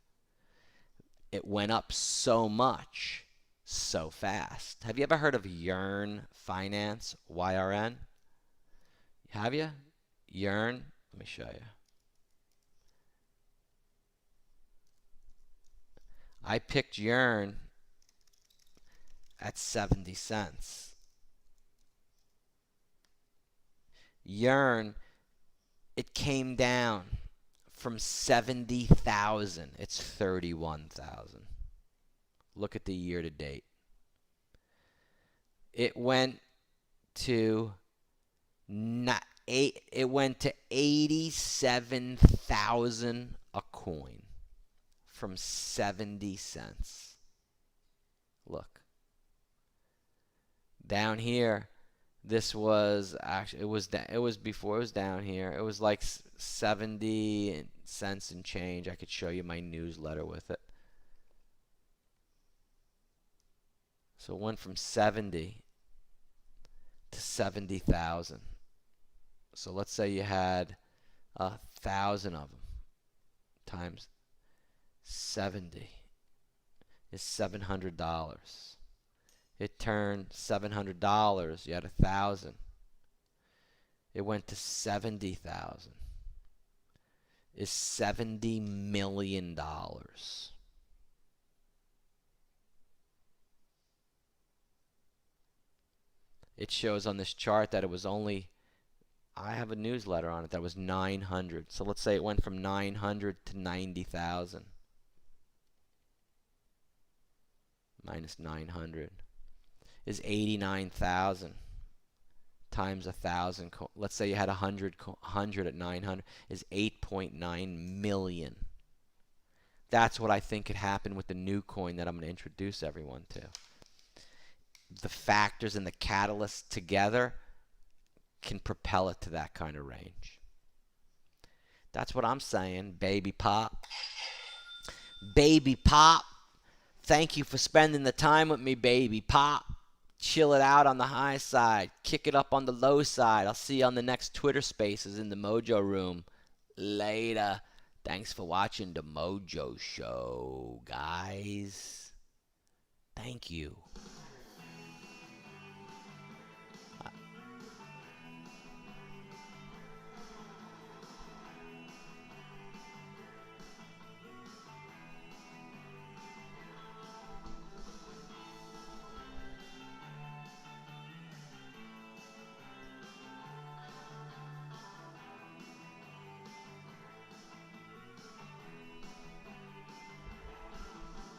it went up so much so fast. Have you ever heard of Yearn Finance, YRN? Have you? Yearn? Let me show you. I picked Yearn at 70 cents. Yearn, it came down from 70,000. It's 31,000. Look at the year to date. It went to 87,000 a coin from 70 cents. Look. Down here, This was actually it was before it was down here. It was like 70 cents and change. I could show you my newsletter with it. So it went from 70 to 70,000. So let's say you had 1,000 of them times 70 is $700. It turned $700. You had 1,000. It went to 70,000. Is $70 million. It shows on this chart that it was only, I have a newsletter on it that was 900. So let's say it went from 900 to 90,000. Minus 900 is 89,000 times 1,000. Let's say you had 100 at 900 is 8.9 million. That's what I think could happen with the new coin that I'm going to introduce everyone to. The factors and the catalysts together can propel it to that kind of range. That's what I'm saying, baby pop. Baby pop. Thank you for spending the time with me, baby pop. Chill it out on the high side. Kick it up on the low side. I'll see you on the next Twitter Spaces in the Mojo Room. Later. Thanks for watching the Mojo Show, guys. Thank you.